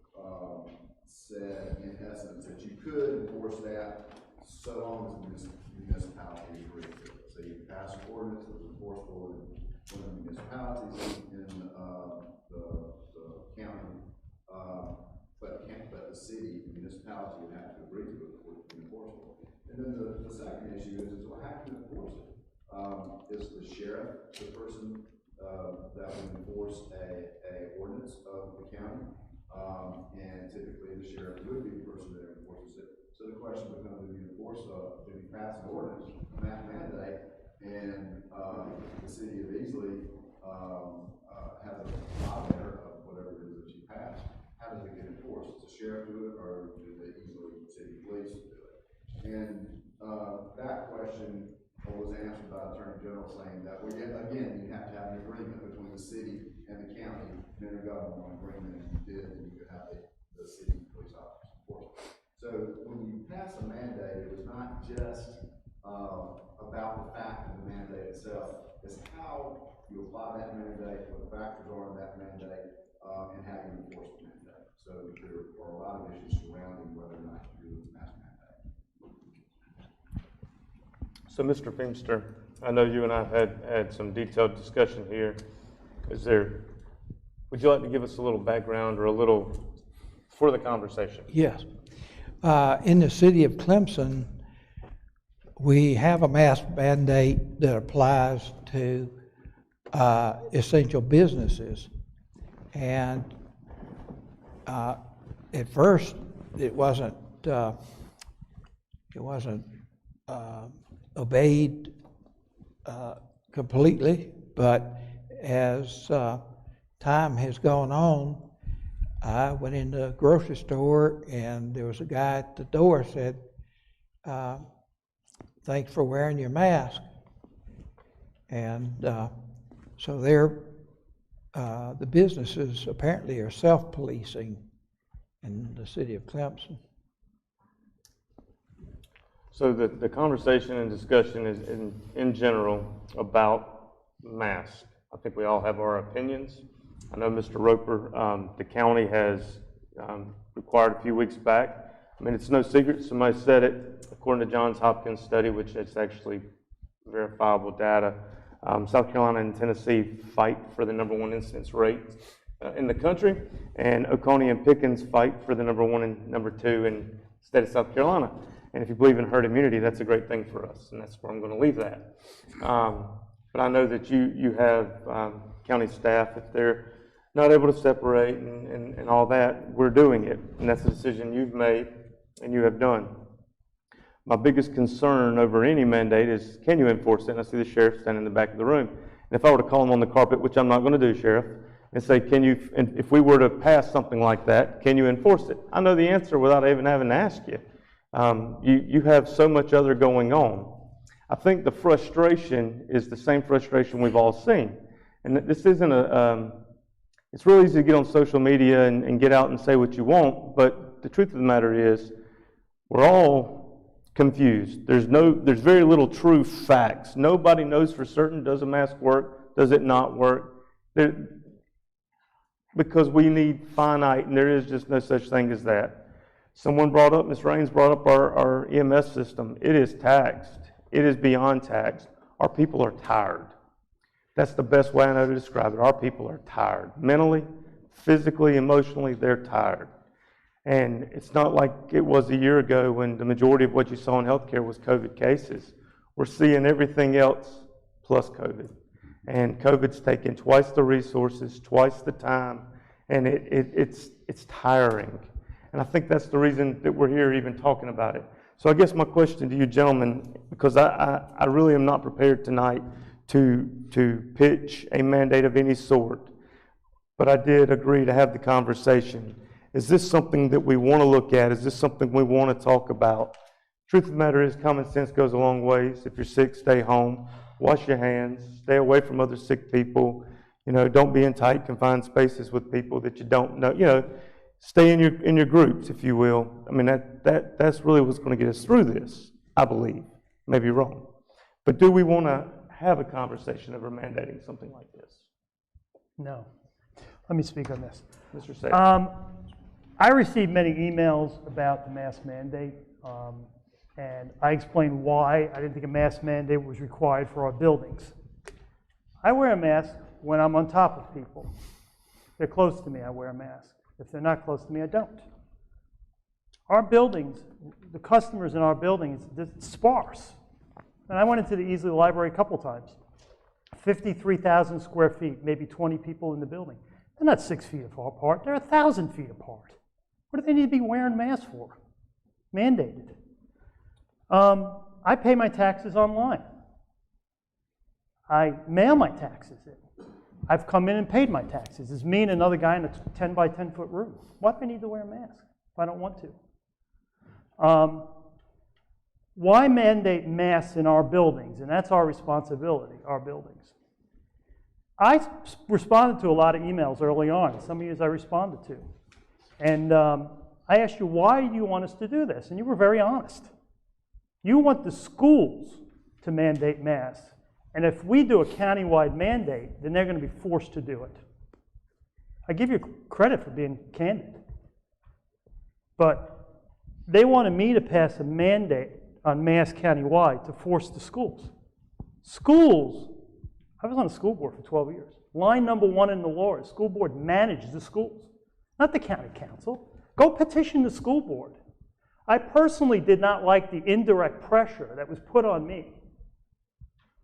said, in essence, that you could enforce that so long as the municipality agreed to it. So you pass an ordinance that was enforceable in the municipalities in the county, but the city, the municipality would have to agree to it for it to be enforceable. And then the second issue is well, how can you enforce it? Is the sheriff the person that would enforce a ordinance of the county? And typically the sheriff would be the person that enforces it. So the question becomes, if you pass an ordinance, a mask mandate, and the city of Easley has a violator of whatever it is that you pass, how does it get enforced? Does the sheriff do it, or do the Easley City Police do it? And that question was answered by Attorney General saying that, well, again, you have to have an agreement between the city and the county, an intergovernmental agreement, and you did, and you could have the city police officers enforce it. So when you pass a mandate, it was not just about the fact of the mandate itself, it's how you apply that mandate, what the factors are in that mandate, and how you enforce the mandate. So there are a lot of issues surrounding whether or not you do a mask mandate. So, Mr. Feemster, I know you and I have had some detailed discussion here. Would you like to give us a little background or a little for the conversation? Yes. In the city of Clemson, we have a mask mandate that applies to essential businesses. And at first, it wasn't obeyed completely, but as time has gone on, I went in the grocery store and there was a guy at the door said, "Thanks for wearing your mask." And so the businesses apparently are self-policing in the city of Clemson. So the conversation and discussion is in general about masks. I think we all have our opinions. I know Mr. Roper, the county has required a few weeks back. I mean, it's no secret, somebody said it, according to Johns Hopkins study, which is actually verifiable data, South Carolina and Tennessee fight for the #1 incidence rate in the country, and Oconee and Pickens fight for the #1 and #2 in the state of South Carolina. And if you believe in herd immunity, that's a great thing for us, and that's where I'm going to leave that. But I know that you have county staff, if they're not able to separate and all that, we're doing it, and that's a decision you've made and you have done. My biggest concern over any mandate is, can you enforce it? And I see the sheriff standing in the back of the room. And if I were to call him on the carpet, which I'm not going to do, Sheriff, and say, if we were to pass something like that, can you enforce it? I know the answer without even having to ask you. You have so much other going on. I think the frustration is the same frustration we've all seen. And this isn't it's real easy to get on social media and get out and say what you want, but the truth of the matter is, we're all confused. There's very little true facts. Nobody knows for certain, does a mask work? Does it not work? Because we need finite, and there is just no such thing as that. Someone brought up, Ms. Raines brought up our EMS system. It is taxed. It is beyond taxed. Our people are tired. That's the best way I know to describe it. Our people are tired. Mentally, physically, emotionally, they're tired. And it's not like it was a year ago when the majority of what you saw in healthcare was COVID cases. We're seeing everything else plus COVID. And COVID's taken twice the resources, twice the time, and it's tiring. And I think that's the reason that we're here even talking about it. So I guess my question to you gentlemen, because I really am not prepared tonight to pitch a mandate of any sort, but I did agree to have the conversation. Is this something that we want to look at? Is this something we want to talk about? Truth of the matter is, common sense goes a long ways. If you're sick, stay home. Wash your hands. Stay away from other sick people. Don't be in tight, confined spaces with people that you don't know. Stay in your groups, if you will. I mean, that's really what's going to get us through this, I believe. Maybe wrong. But do we want to have a conversation over mandating something like this? No. Let me speak on this. Mr. Sager. I received many emails about the mask mandate, and I explained why I didn't think a mask mandate was required for our buildings. I wear a mask when I'm on top of people. If they're close to me, I wear a mask. If they're not close to me, I don't. Our buildings, the customers in our buildings, it's sparse. And I went into the Easley Library a couple times. 53,000 square feet, maybe 20 people in the building. They're not 6 feet apart, they're 1,000 feet apart. What do they need to be wearing masks for? mandated. I pay my taxes online. I mail my taxes in. I've come in and paid my taxes. It's me and another guy in a 10 by 10 foot room. Why do I need to wear a mask if I don't want to? Why mandate masks in our buildings? And that's our responsibility, our buildings. I responded to a lot of emails early on. Some of you I responded to. And I asked you, why do you want us to do this? And you were very honest. You want the schools to mandate masks. And if we do a countywide mandate, then they're going to be forced to do it. I give you credit for being candid. But they wanted me to pass a mandate on masks countywide to force the schools. Schools, I was on the school board for 12 years. Line number one in the law is school board manages the schools, not the county council. Go petition the school board. I personally did not like the indirect pressure that was put on me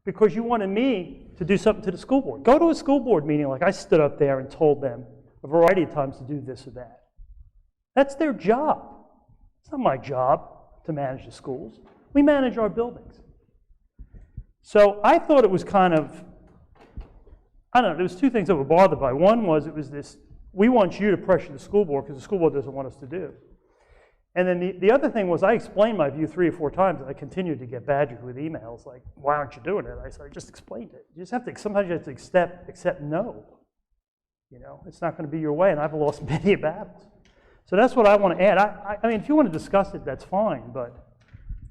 because you wanted me to do something to the school board. Go to a school board meeting like I stood up there and told them a variety of times to do this or that. That's their job. It's not my job to manage the schools. We manage our buildings. So I thought it was kind of, I don't know, there was two things that were bothered by. One was it was this, we want you to pressure the school board because the school board doesn't want us to do. And then the other thing was I explained my view 3 or 4 times, and I continued to get badgered with emails like, why aren't you doing it? I said, I just explained it. You just have to, sometimes you have to accept no. You know, it's not going to be your way, and I've lost many battles. So that's what I want to add. I mean, if you want to discuss it, that's fine, but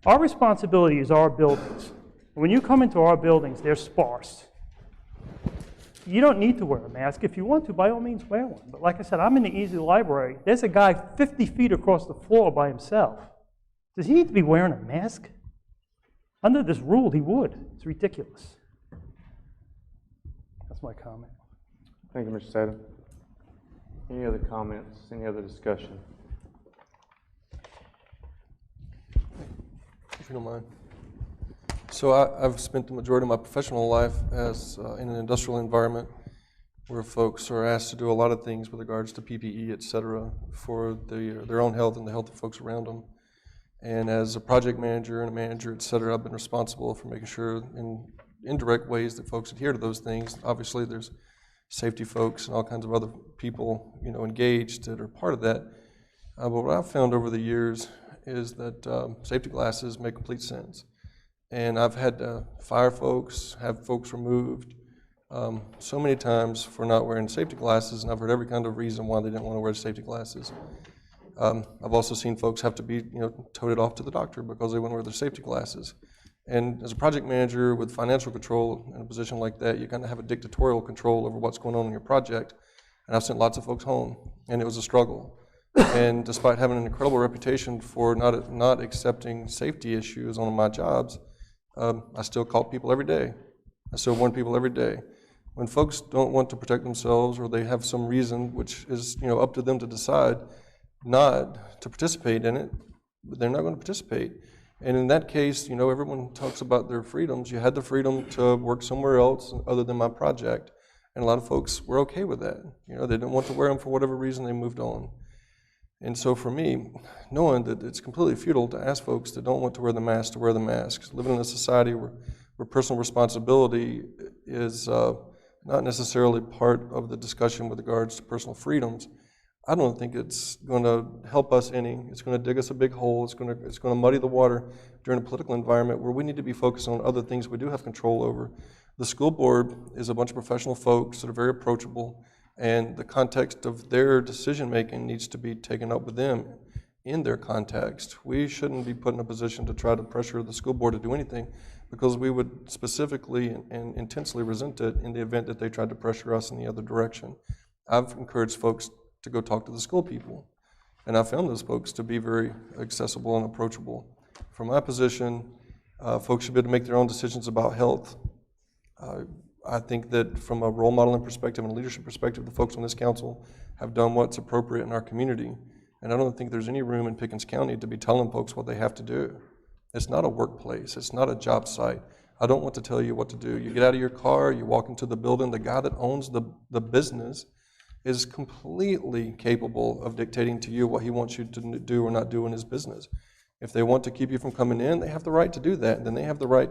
our responsibility is our buildings. When you come into our buildings, they're sparse. You don't need to wear a mask. If you want to, by all means, wear one. But like I said, I'm in the Easy Library. There's a guy 50 feet across the floor by himself. Does he need to be wearing a mask? Under this rule, he would. It's ridiculous. That's my comment. Thank you, Mr. Statham. Any other comments? Any other discussion? If you don't mind. So I've spent the majority of my professional life as in an industrial environment where folks are asked to do a lot of things with regards to PPE, et cetera, for their own health and the health of folks around them. And as a project manager and a manager, et cetera, I've been responsible for making sure in indirect ways that folks adhere to those things. Obviously, there's safety folks and all kinds of other people, you know, engaged that are part of that. But what I've found over the years is that safety glasses make complete sense. And I've had to fire folks, have folks removed so many times for not wearing safety glasses, and I've heard every kind of reason why they didn't want to wear safety glasses. I've also seen folks have to be, you know, toted off to the doctor because they wouldn't wear their safety glasses. And as a project manager with financial control in a position like that, you kind of have a dictatorial control over what's going on in your project. And I've sent lots of folks home, and it was a struggle. And despite having an incredible reputation for not accepting safety issues on my jobs, I still call people every day. I still warn people every day. When folks don't want to protect themselves or they have some reason, which is, you know, up to them to decide not to participate in it, but they're not going to participate. And in that case, you know, everyone talks about their freedoms. You had the freedom to work somewhere else other than my project. And a lot of folks were okay with that. You know, they didn't want to wear them for whatever reason, they moved on. And so for me, knowing that it's completely futile to ask folks that don't want to wear the mask to wear the masks, living in a society where personal responsibility is not necessarily part of the discussion with regards to personal freedoms, I don't think it's going to help us any. It's going to dig us a big hole. It's going to muddy the water during a political environment where we need to be focused on other things we do have control over. The school board is a bunch of professional folks that are very approachable, and the context of their decision-making needs to be taken up with them in their context. We shouldn't be put in a position to try to pressure the school board to do anything because we would specifically and intensely resent it in the event that they tried to pressure us in the other direction. I've encouraged folks to go talk to the school people, and I found those folks to be very accessible and approachable. From my position, folks should be able to make their own decisions about health. I think that from a role modeling perspective and a leadership perspective, the folks on this council have done what's appropriate in our community. And I don't think there's any room in Pickens County to be telling folks what they have to do. It's not a workplace. It's not a job site. I don't want to tell you what to do. You get out of your car, you walk into the building, the guy that owns the business is completely capable of dictating to you what he wants you to do or not do in his business. If they want to keep you from coming in, they have the right to do that. And then they have the right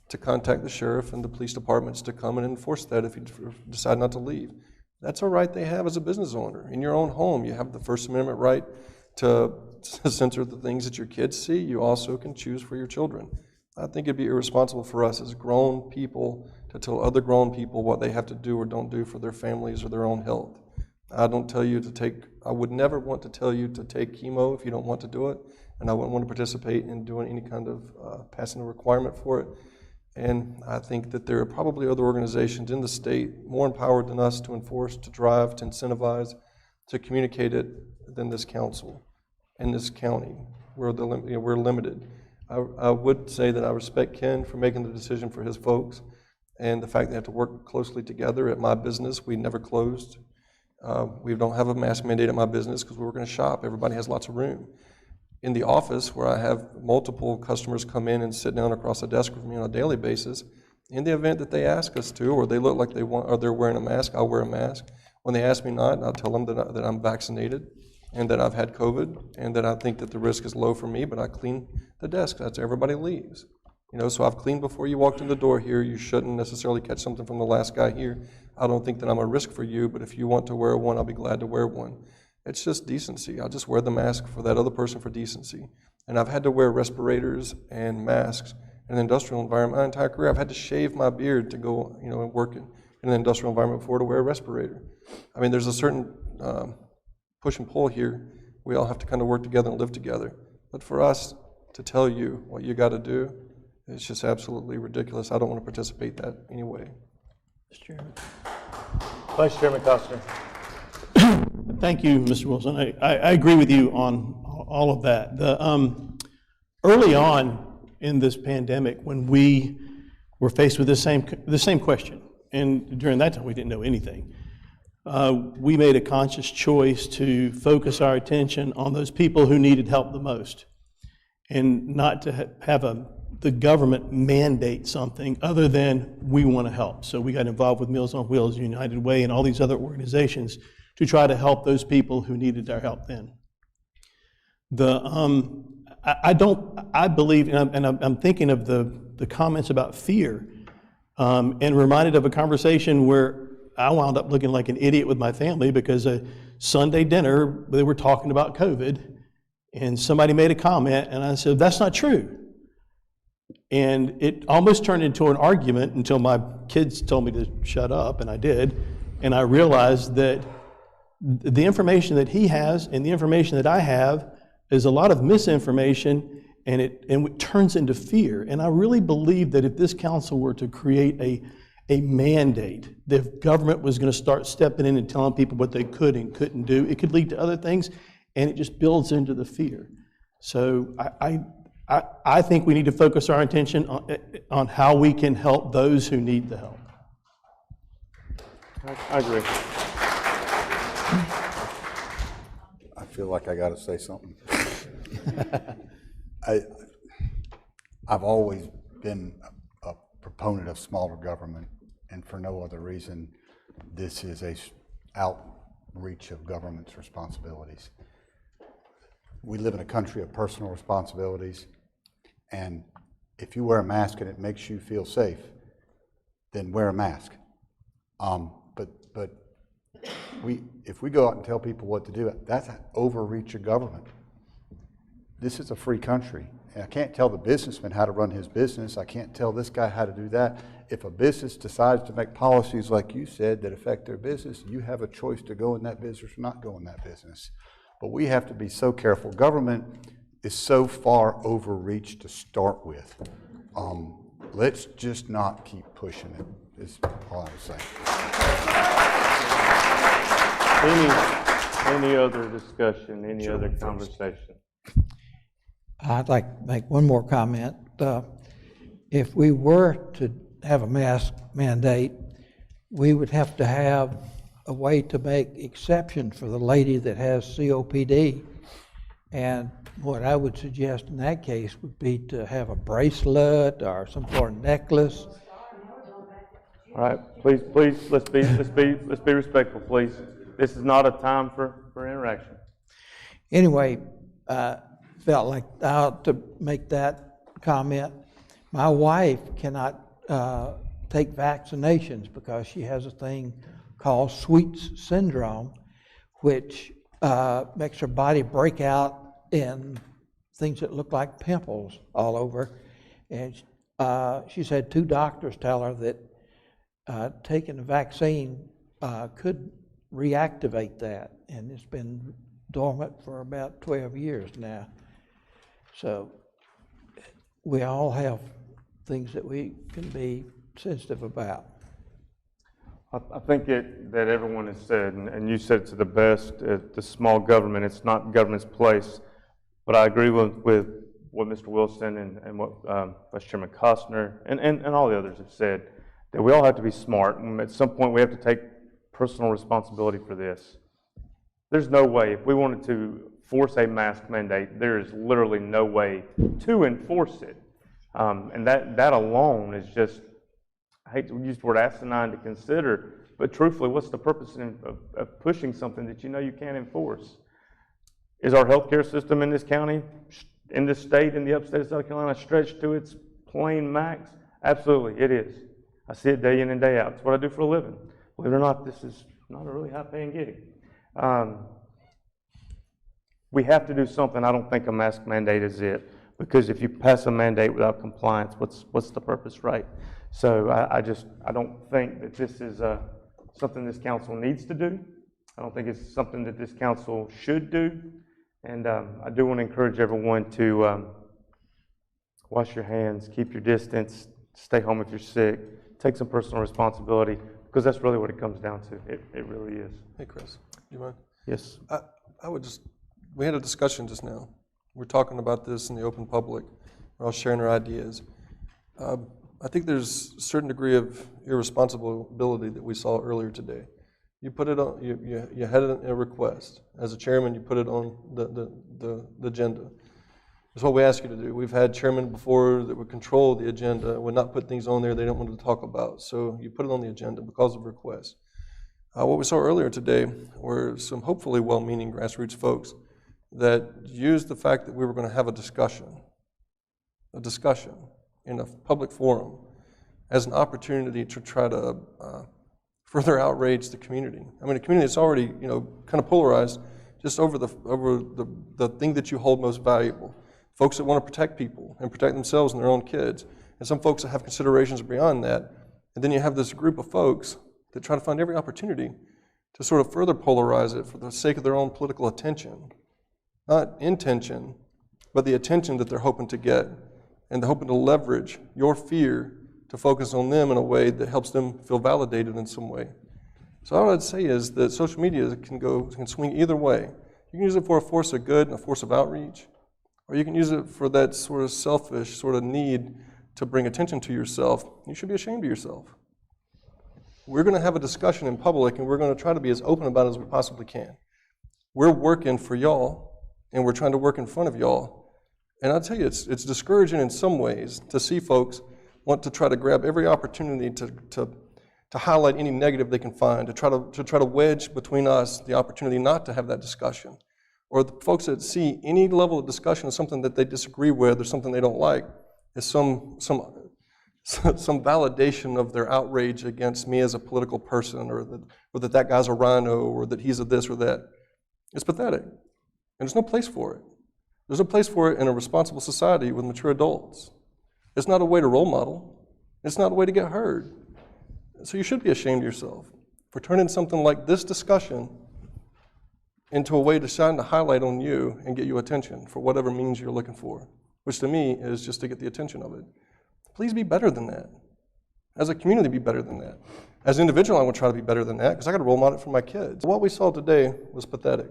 to contact the sheriff and the police departments to come and enforce that if you decide not to leave. That's a right they have as a business owner. In your own home, you have the First Amendment right to censor the things that your kids see. You also can choose for your children. I think it'd be irresponsible for us as grown people to tell other grown people what they have to do or don't do for their families or their own health. I would never want to tell you to take chemo if you don't want to do it, and I wouldn't want to participate in doing any kind of passing a requirement for it. And I think that there are probably other organizations in the state more empowered than us to enforce, to drive, to incentivize, to communicate it than this council and this county. We're limited. I would say that I respect Ken for making the decision for his folks and the fact they have to work closely together. At my business, we never closed. We don't have a mask mandate at my business because we work in a shop. Everybody has lots of room. In the office, where I have multiple customers come in and sit down across the desk with me on a daily basis, in the event that they ask us to, or they look like they want, or they're wearing a mask, I'll wear a mask. When they ask me not, I'll tell them that I'm vaccinated and that I've had COVID and that I think that the risk is low for me, but I clean the desk. That's everybody leaves. So I've cleaned before you walked in the door here. You shouldn't necessarily catch something from the last guy here. I don't think that I'm a risk for you, but if you want to wear one, I'll be glad to wear one. It's just decency. I'll just wear the mask for that other person for decency. And I've had to wear respirators and masks in an industrial environment my entire career. I've had to shave my beard to go, and work in an industrial environment before to wear a respirator. I mean, there's a certain push and pull here. We all have to kind of work together and live together. But for us to tell you what you got to do, it's just absolutely ridiculous. I don't want to participate in that anyway. Mr. Chairman. Vice Chairman Costner. Thank you, Mr. Wilson. I agree with you on all of that. Early on in this pandemic, when we were faced with the same question, and during that time we didn't know anything, we made a conscious choice to focus our attention on those people who needed help the most, and not to have the government mandate something other than we want to help. So we got involved with Meals on Wheels, United Way, and all these other organizations to try to help those people who needed our help then. I believe, and I'm thinking of the comments about fear, and reminded of a conversation where I wound up looking like an idiot with my family because a Sunday dinner, they were talking about COVID, and somebody made a comment, and I said, that's not true. And it almost turned into an argument until my kids told me to shut up, and I did, and I realized that the information that he has and the information that I have is a lot of misinformation, and it turns into fear. And I really believe that if this council were to create a mandate, that if government was going to start stepping in and telling people what they could and couldn't do, it could lead to other things, and it just builds into the fear. So I think we need to focus our attention on how we can help those who need the help. I agree. I feel like I got to say something. I've always been a proponent of smaller government, and for no other reason. This is a outreach of government's responsibilities. We live in a country of personal responsibilities, and if you wear a mask and it makes you feel safe, then wear a mask. But if we go out and tell people what to do, that's an overreach of government. This is a free country, and I can't tell the businessman how to run his business. I can't tell this guy how to do that. If a business decides to make policies, like you said, that affect their business, you have a choice to go in that business or not go in that business. But we have to be so careful. Government is so far overreach to start with. Let's just not keep pushing it, is all I'm saying. Any other discussion, any other conversation? I'd like to make one more comment. If we were to have a mask mandate, we would have to have a way to make exceptions for the lady that has COPD. And what I would suggest in that case would be to have a bracelet or some sort of necklace. All right, please, let's be respectful, please. This is not a time for interaction. Anyway, felt like I ought to make that comment. My wife cannot take vaccinations because she has a thing called Sweets syndrome, which makes her body break out in things that look like pimples all over. And she's had 2 doctors tell her that taking the vaccine could reactivate that, and it's been dormant for about 12 years now. So we all have things that we can be sensitive about. I think that everyone has said, and you said it to the best, the small government, it's not government's place. But I agree with what Mr. Wilson and what Vice Chairman Costner and all the others have said, that we all have to be smart. And at some point, we have to take personal responsibility for this. There's no way, if we wanted to force a mask mandate, there is literally no way to enforce it. And that alone is just, I hate to use the word asinine to consider, but truthfully, what's the purpose of pushing something that you know you can't enforce? Is our healthcare system in this county, in this state, in the upstate of South Carolina, stretched to its plain max? Absolutely, it is. I see it day in and day out. It's what I do for a living. Believe it or not, this is not a really high-paying gig. We have to do something. I don't think a mask mandate is it, because if you pass a mandate without compliance, what's the purpose, right? So I don't think that this is something this council needs to do. I don't think it's something that this council should do. And I do want to encourage everyone to wash your hands, keep your distance, stay home if you're sick, take some personal responsibility, because that's really what it comes down to. It really is. Hey, Chris, do you mind? Yes. We had a discussion just now. We're talking about this in the open public. We're all sharing our ideas. I think there's a certain degree of irresponsibility that we saw earlier today. You put it on, you had a request. As a chairman, you put it on the agenda. That's what we ask you to do. We've had chairmen before that would control the agenda, would not put things on there they don't want to talk about. So you put it on the agenda because of requests. What we saw earlier today were some hopefully well-meaning grassroots folks that used the fact that we were going to have a discussion in a public forum as an opportunity to try to further outrage the community. I mean, a community that's already, kind of polarized just over the thing that you hold most valuable. Folks that want to protect people and protect themselves and their own kids, and some folks that have considerations beyond that. And then you have this group of folks that try to find every opportunity to sort of further polarize it for the sake of their own political attention. Not intention, but the attention that they're hoping to get, and they're hoping to leverage your fear to focus on them in a way that helps them feel validated in some way. So all I'd say is that social media can swing either way. You can use it for a force of good and a force of outreach, or you can use it for that sort of selfish sort of need to bring attention to yourself. You should be ashamed of yourself. We're going to have a discussion in public, and we're going to try to be as open about it as we possibly can. We're working for y'all, and we're trying to work in front of y'all. And I'll tell you, it's discouraging in some ways to see folks want to try to grab every opportunity to highlight any negative they can find, to try to wedge between us the opportunity not to have that discussion. Or the folks that see any level of discussion as something that they disagree with or something they don't like is some validation of their outrage against me as a political person, or that guy's a rhino, or that he's a this or that. It's pathetic. And there's no place for it. There's no place for it in a responsible society with mature adults. It's not a way to role model. It's not a way to get heard. So you should be ashamed of yourself for turning something like this discussion into a way to shine the highlight on you and get you attention for whatever means you're looking for, which to me is just to get the attention of it. Please be better than that. As a community, be better than that. As an individual, I want to try to be better than that because I got to role model it for my kids. What we saw today was pathetic.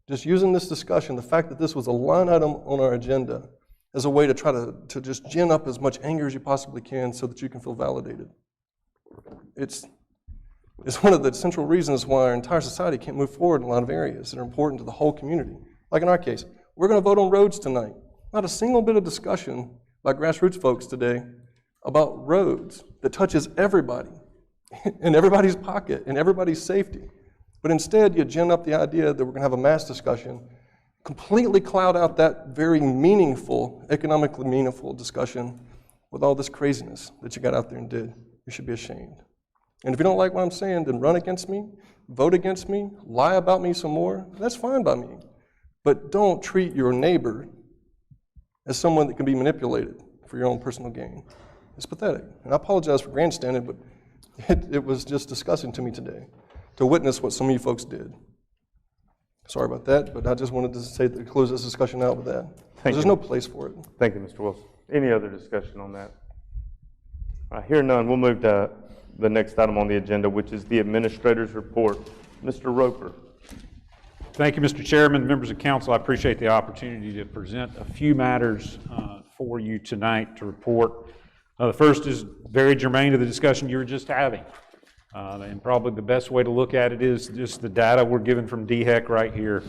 Just using this discussion, the fact that this was a line item on our agenda as a way to try to just gin up as much anger as you possibly can so that you can feel validated. It's one of the central reasons why our entire society can't move forward in a lot of areas that are important to the whole community. Like in our case, we're going to vote on roads tonight. Not a single bit of discussion by grassroots folks today about roads that touches everybody in everybody's pocket and everybody's safety. But instead, you gin up the idea that we're going to have a mass discussion completely cloud out that very meaningful, economically meaningful discussion with all this craziness that you got out there and did. You should be ashamed. And if you don't like what I'm saying, then run against me, vote against me, lie about me some more. That's fine by me. But don't treat your neighbor as someone that can be manipulated for your own personal gain. It's pathetic. And I apologize for grandstanding, but it was just disgusting to me today to witness what some of you folks did. Sorry about that, but I just wanted to close this discussion out with that. There's no place for it. Thank you, Mr. Wilson. Any other discussion on that? I hear none. We'll move to the next item on the agenda, which is the administrator's report. Mr. Roper. Thank you, Mr. Chairman, members of council. I appreciate the opportunity to present a few matters for you tonight to report. The first is very germane to the discussion you were just having. And probably the best way to look at it is just the data we're given from DHEC right here.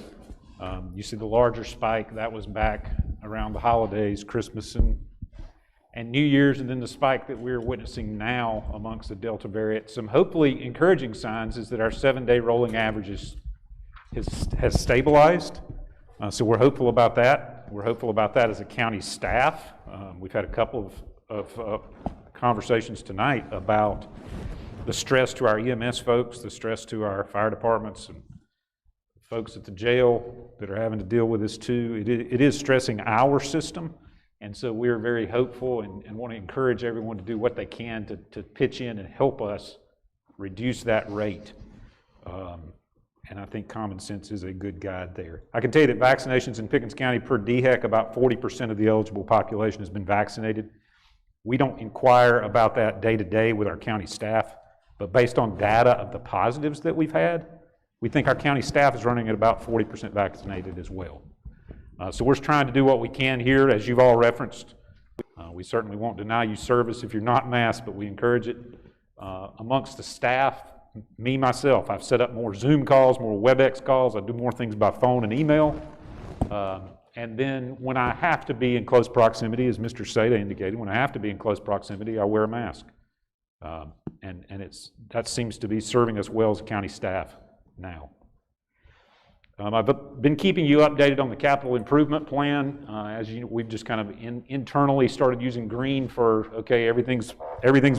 You see the larger spike, that was back around the holidays, Christmas and New Year's, and then the spike that we're witnessing now amongst the Delta variant. Some hopefully encouraging signs is that our 7-day rolling average has stabilized. So we're hopeful about that. We're hopeful about that as a county staff. We've had a couple of conversations tonight about the stress to our EMS folks, the stress to our fire departments, and folks at the jail that are having to deal with this too. It is stressing our system, and so we're very hopeful and want to encourage everyone to do what they can to pitch in and help us reduce that rate. And I think common sense is a good guide there. I can tell you that vaccinations in Pickens County per DHEC, about 40% of the eligible population has been vaccinated. We don't inquire about that day to day with our county staff, but based on data of the positives that we've had, we think our county staff is running at about 40% vaccinated as well. So we're trying to do what we can here, as you've all referenced. We certainly won't deny you service if you're not masked, but we encourage it. Amongst the staff, me, myself, I've set up more Zoom calls, more WebEx calls. I do more things by phone and email. And then when I have to be in close proximity, as Mr. Seda indicated, when I have to be in close proximity, I wear a mask. And that seems to be serving us well as county staff now. I've been keeping you updated on the capital improvement plan. As you know, we've just kind of internally started using green for, okay, everything's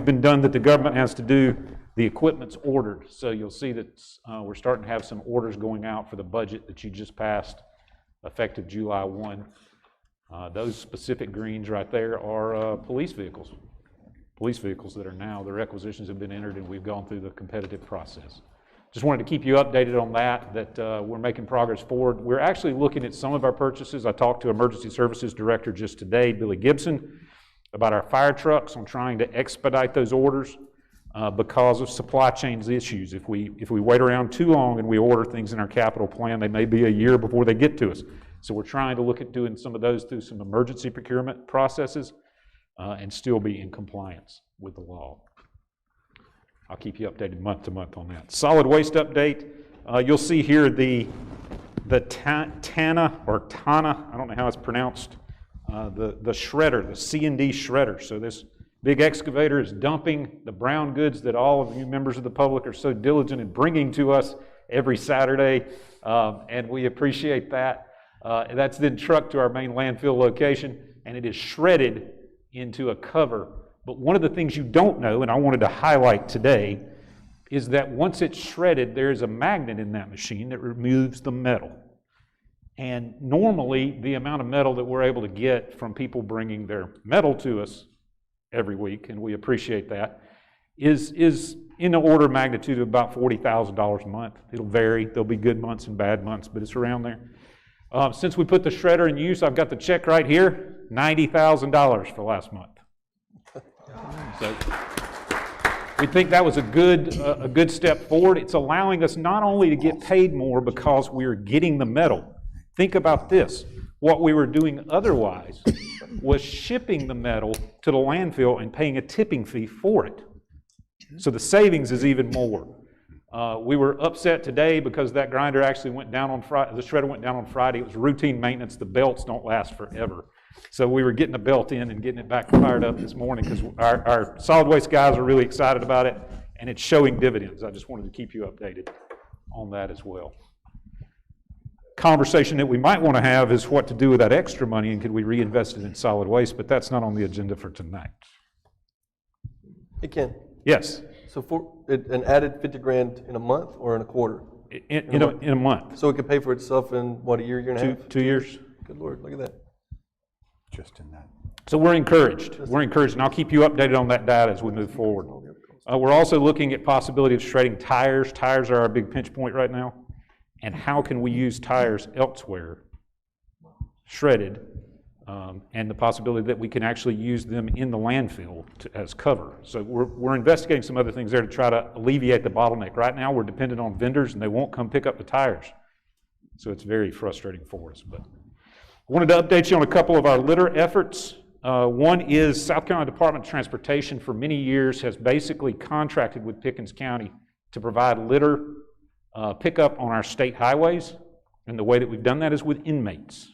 been done that the government has to do. The equipment's ordered. So you'll see that we're starting to have some orders going out for the budget that you just passed, effective July 1. Those specific greens right there are police vehicles. Police vehicles that are now, the requisitions have been entered and we've gone through the competitive process. Just wanted to keep you updated on that we're making progress forward. We're actually looking at some of our purchases. I talked to Emergency Services Director just today, Billy Gibson, about our fire trucks on trying to expedite those orders because of supply chain issues. If we wait around too long and we order things in our capital plan, they may be a year before they get to us. So we're trying to look at doing some of those through some emergency procurement processes and still be in compliance with the law. I'll keep you updated month to month on that. Solid waste update. You'll see here the Tana, I don't know how it's pronounced, the shredder, the C&D shredder. So this big excavator is dumping the brown goods that all of you members of the public are so diligent in bringing to us every Saturday, and we appreciate that. That's then trucked to our main landfill location, and it is shredded into a cover. But one of the things you don't know, and I wanted to highlight today, is that once it's shredded, there is a magnet in that machine that removes the metal. And normally, the amount of metal that we're able to get from people bringing their metal to us every week, and we appreciate that, is in the order of magnitude of about $40,000 a month. It'll vary. There'll be good months and bad months, but it's around there. Since we put the shredder in use, I've got the check right here, $90,000 for last month. So we think that was a good step forward. It's allowing us not only to get paid more because we're getting the metal. Think about this. What we were doing otherwise was shipping the metal to the landfill and paying a tipping fee for it. So the savings is even more. We were upset today because that grinder actually went down on Friday. The shredder went down on Friday. It was routine maintenance. The belts don't last forever. So we were getting the belt in and getting it back fired up this morning because our solid waste guys are really excited about it, and it's showing dividends. I just wanted to keep you updated on that as well. conversation that we might want to have is what to do with that extra money and could we reinvest it in solid waste, but that's not on the agenda for tonight. Hey, Ken. Yes. So for an added 50 grand in a month or in a quarter? In a month. So it could pay for itself in, what, a year and a half? 2 years. Good Lord, look at that. Just in that. So we're encouraged. We're encouraged, and I'll keep you updated on that data as we move forward. We're also looking at possibility of shredding tires. Tires are our big pinch point right now. And how can we use tires elsewhere, shredded, and the possibility that we can actually use them in the landfill as cover. So we're investigating some other things there to try to alleviate the bottleneck. Right now, we're dependent on vendors, and they won't come pick up the tires. So it's very frustrating for us. But I wanted to update you on a couple of our litter efforts. One is South Carolina Department of Transportation for many years has basically contracted with Pickens County to provide litter pickup on our state highways, and the way that we've done that is with inmates.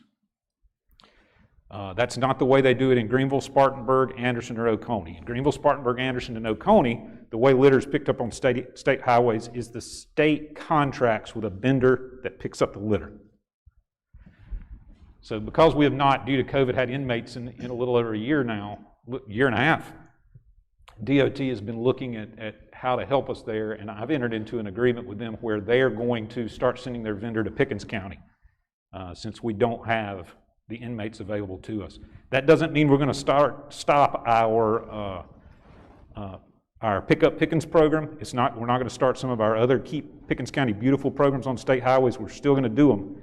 That's not the way they do it in Greenville, Spartanburg, Anderson, or Oconee. In Greenville, Spartanburg, Anderson, and Oconee, the way litter is picked up on state highways is the state contracts with a vendor that picks up the litter. So because we have not, due to COVID, had inmates in a little over a year now, year and a half, DOT has been looking at how to help us there, and I've entered into an agreement with them where they are going to start sending their vendor to Pickens County since we don't have the inmates available to us. That doesn't mean we're going to stop our Pick Up Pickens program. We're not going to start some of our other Keep Pickens County Beautiful programs on state highways. We're still going to do them.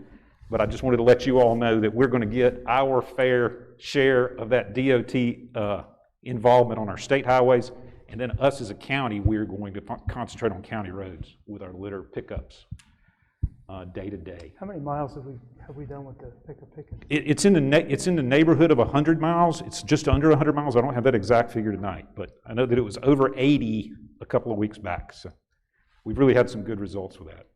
But I just wanted to let you all know that we're going to get our fair share of that DOT involvement on our state highways. And then us as a county, we're going to concentrate on county roads with our litter pickups day to day. How many miles have we done with the Pick Up Pickens? It's in the neighborhood of 100 miles. It's just under 100 miles. I don't have that exact figure tonight, but I know that it was over 80 a couple of weeks back. So we've really had some good results with that.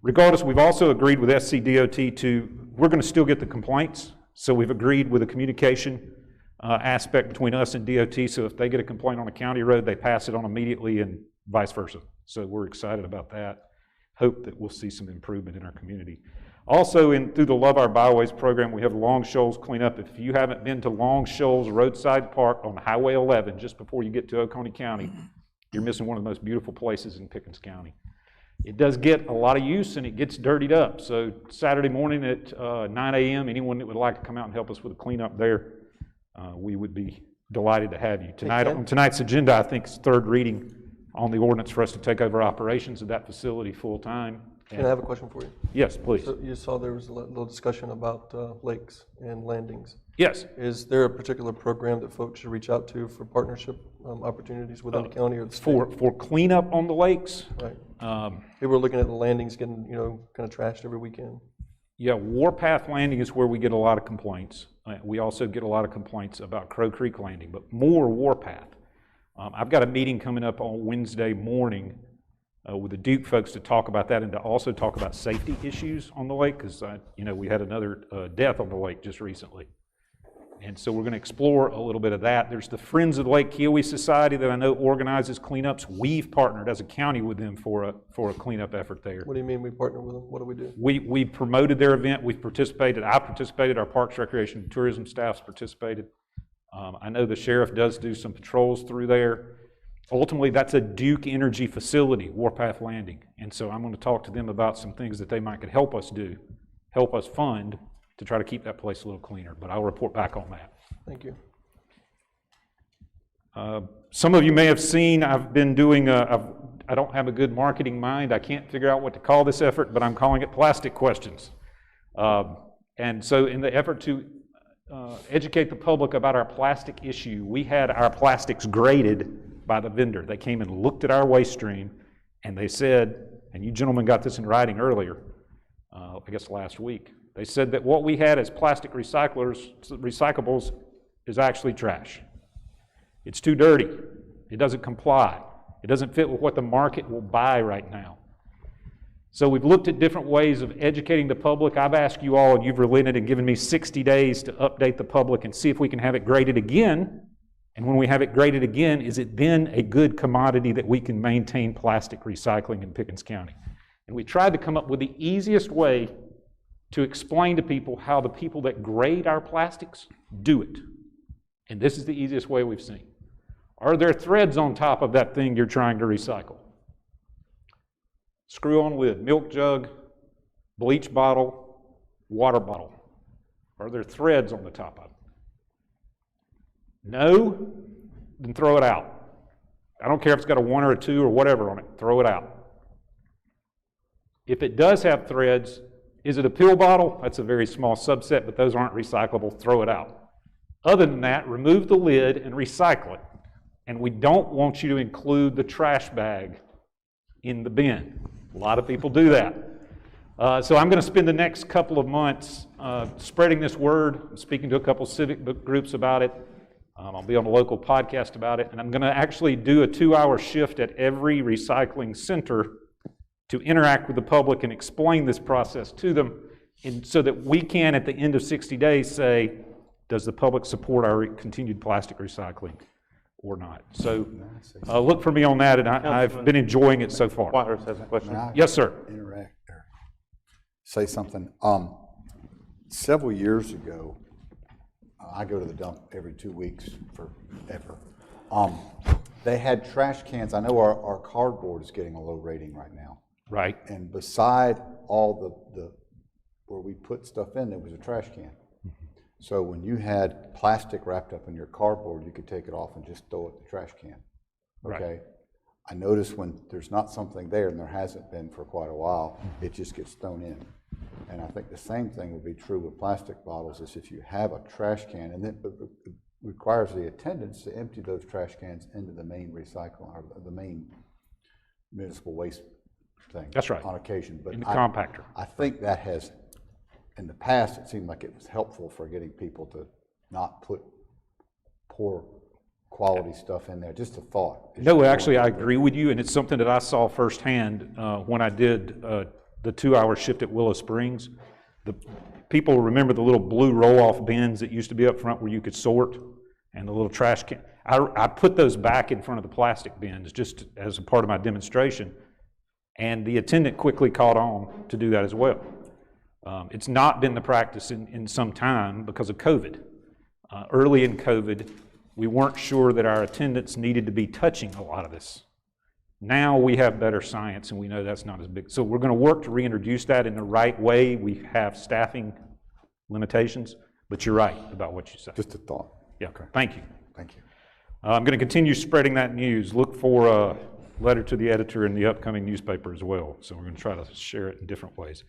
Regardless, we've also agreed with SCDOT we're going to still get the complaints. So we've agreed with a communication aspect between us and DOT. So if they get a complaint on a county road, they pass it on immediately and vice versa. So we're excited about that. Hope that we'll see some improvement in our community. Also, through the Love Our Byways program, we have Long Shoals cleanup. If you haven't been to Long Shoals Roadside Park on Highway 11, just before you get to Oconee County, you're missing one of the most beautiful places in Pickens County. It does get a lot of use and it gets dirtied up. So Saturday morning at 9 a.m., anyone that would like to come out and help us with a cleanup there, we would be delighted to have you. On tonight's agenda, I think it's third reading on the ordinance for us to take over operations of that facility full time. Can I have a question for you? Yes, please. So you saw there was a little discussion about lakes and landings. Yes. Is there a particular program that folks should reach out to for partnership opportunities within the county or the state? For cleanup on the lakes? Right. People are looking at the landings getting, kind of trashed every weekend. Yeah, Warpath Landing is where we get a lot of complaints. We also get a lot of complaints about Crow Creek Landing, but more Warpath. I've got a meeting coming up on Wednesday morning with the Duke folks to talk about that and to also talk about safety issues on the lake because, we had another death on the lake just recently. And so we're going to explore a little bit of that. There's the Friends of the Lake Kiowee Society that I know organizes cleanups. We've partnered as a county with them for a cleanup effort there. What do you mean we partner with them? What do we do? We promoted their event. We've participated. I participated. Our Parks, Recreation, and Tourism staffs participated. I know the sheriff does do some patrols through there. Ultimately, that's a Duke Energy facility, Warpath Landing. And so I'm going to talk to them about some things that they might could help us do, help us fund to try to keep that place a little cleaner. But I'll report back on that. Thank you. Some of you may have seen I've been doing, I don't have a good marketing mind. I can't figure out what to call this effort, but I'm calling it Plastic Questions. And so in the effort to educate the public about our plastic issue, we had our plastics graded by the vendor. They came and looked at our waste stream and they said, and you gentlemen got this in writing earlier, I guess last week, they said that what we had as plastic recyclables is actually trash. It's too dirty. It doesn't comply. It doesn't fit with what the market will buy right now. So we've looked at different ways of educating the public. I've asked you all, and you've relented and given me 60 days to update the public and see if we can have it graded again. And when we have it graded again, is it then a good commodity that we can maintain plastic recycling in Pickens County? And we tried to come up with the easiest way to explain to people how the people that grade our plastics do it. And this is the easiest way we've seen. Are there threads on top of that thing you're trying to recycle? Screw on lid, milk jug, bleach bottle, water bottle. Are there threads on the top of it? No? Then throw it out. I don't care if it's got a 1 or a 2 or whatever on it, throw it out. If it does have threads, is it a pill bottle? That's a very small subset, but those aren't recyclable, throw it out. Other than that, remove the lid and recycle it. And we don't want you to include the trash bag in the bin. A lot of people do that. So I'm going to spend the next couple of months spreading this word, speaking to a couple civic groups about it. I'll be on a local podcast about it, and I'm going to actually do a 2-hour shift at every recycling center to interact with the public and explain this process to them, and so that we can, at the end of 60 days, say, does the public support our continued plastic recycling or not? So look for me on that, and I've been enjoying it so far. Whitehurst has a question. Yes, sir. Interact there. Say something. Several years ago, I go to the dump every 2 weeks forever. They had trash cans. I know our cardboard is getting a low rating right now. Right. And beside all the where we put stuff in, there was a trash can. So when you had plastic wrapped up in your cardboard, you could take it off and just throw it in the trash can. Okay. Right. I notice when there's not something there, and there hasn't been for quite a while, it just gets thrown in. And I think the same thing would be true with plastic bottles, is if you have a trash can, and then it requires the attendants to empty those trash cans into the main recycle, or the main municipal waste thing. That's right. On occasion. But in the compactor. I think that has, in the past, it seemed like it was helpful for getting people to not put poor quality stuff in there. Just a thought. No, actually, I agree with you, and it's something that I saw firsthand when I did the 2-hour shift at Willow Springs. The people remember the little blue roll-off bins that used to be up front where you could sort, and the little trash can. I put those back in front of the plastic bins just as a part of my demonstration, and the attendant quickly caught on to do that as well. It's not been the practice in some time because of COVID. Early in COVID, we weren't sure that our attendants needed to be touching a lot of this. Now we have better science, and we know that's not as big. So we're going to work to reintroduce that in the right way. We have staffing limitations, but you're right about what you said. Just a thought. Yeah, okay. Thank you. Thank you. I'm going to continue spreading that news. Look for a letter to the editor in the upcoming newspaper as well. So we're going to try to share it in different ways.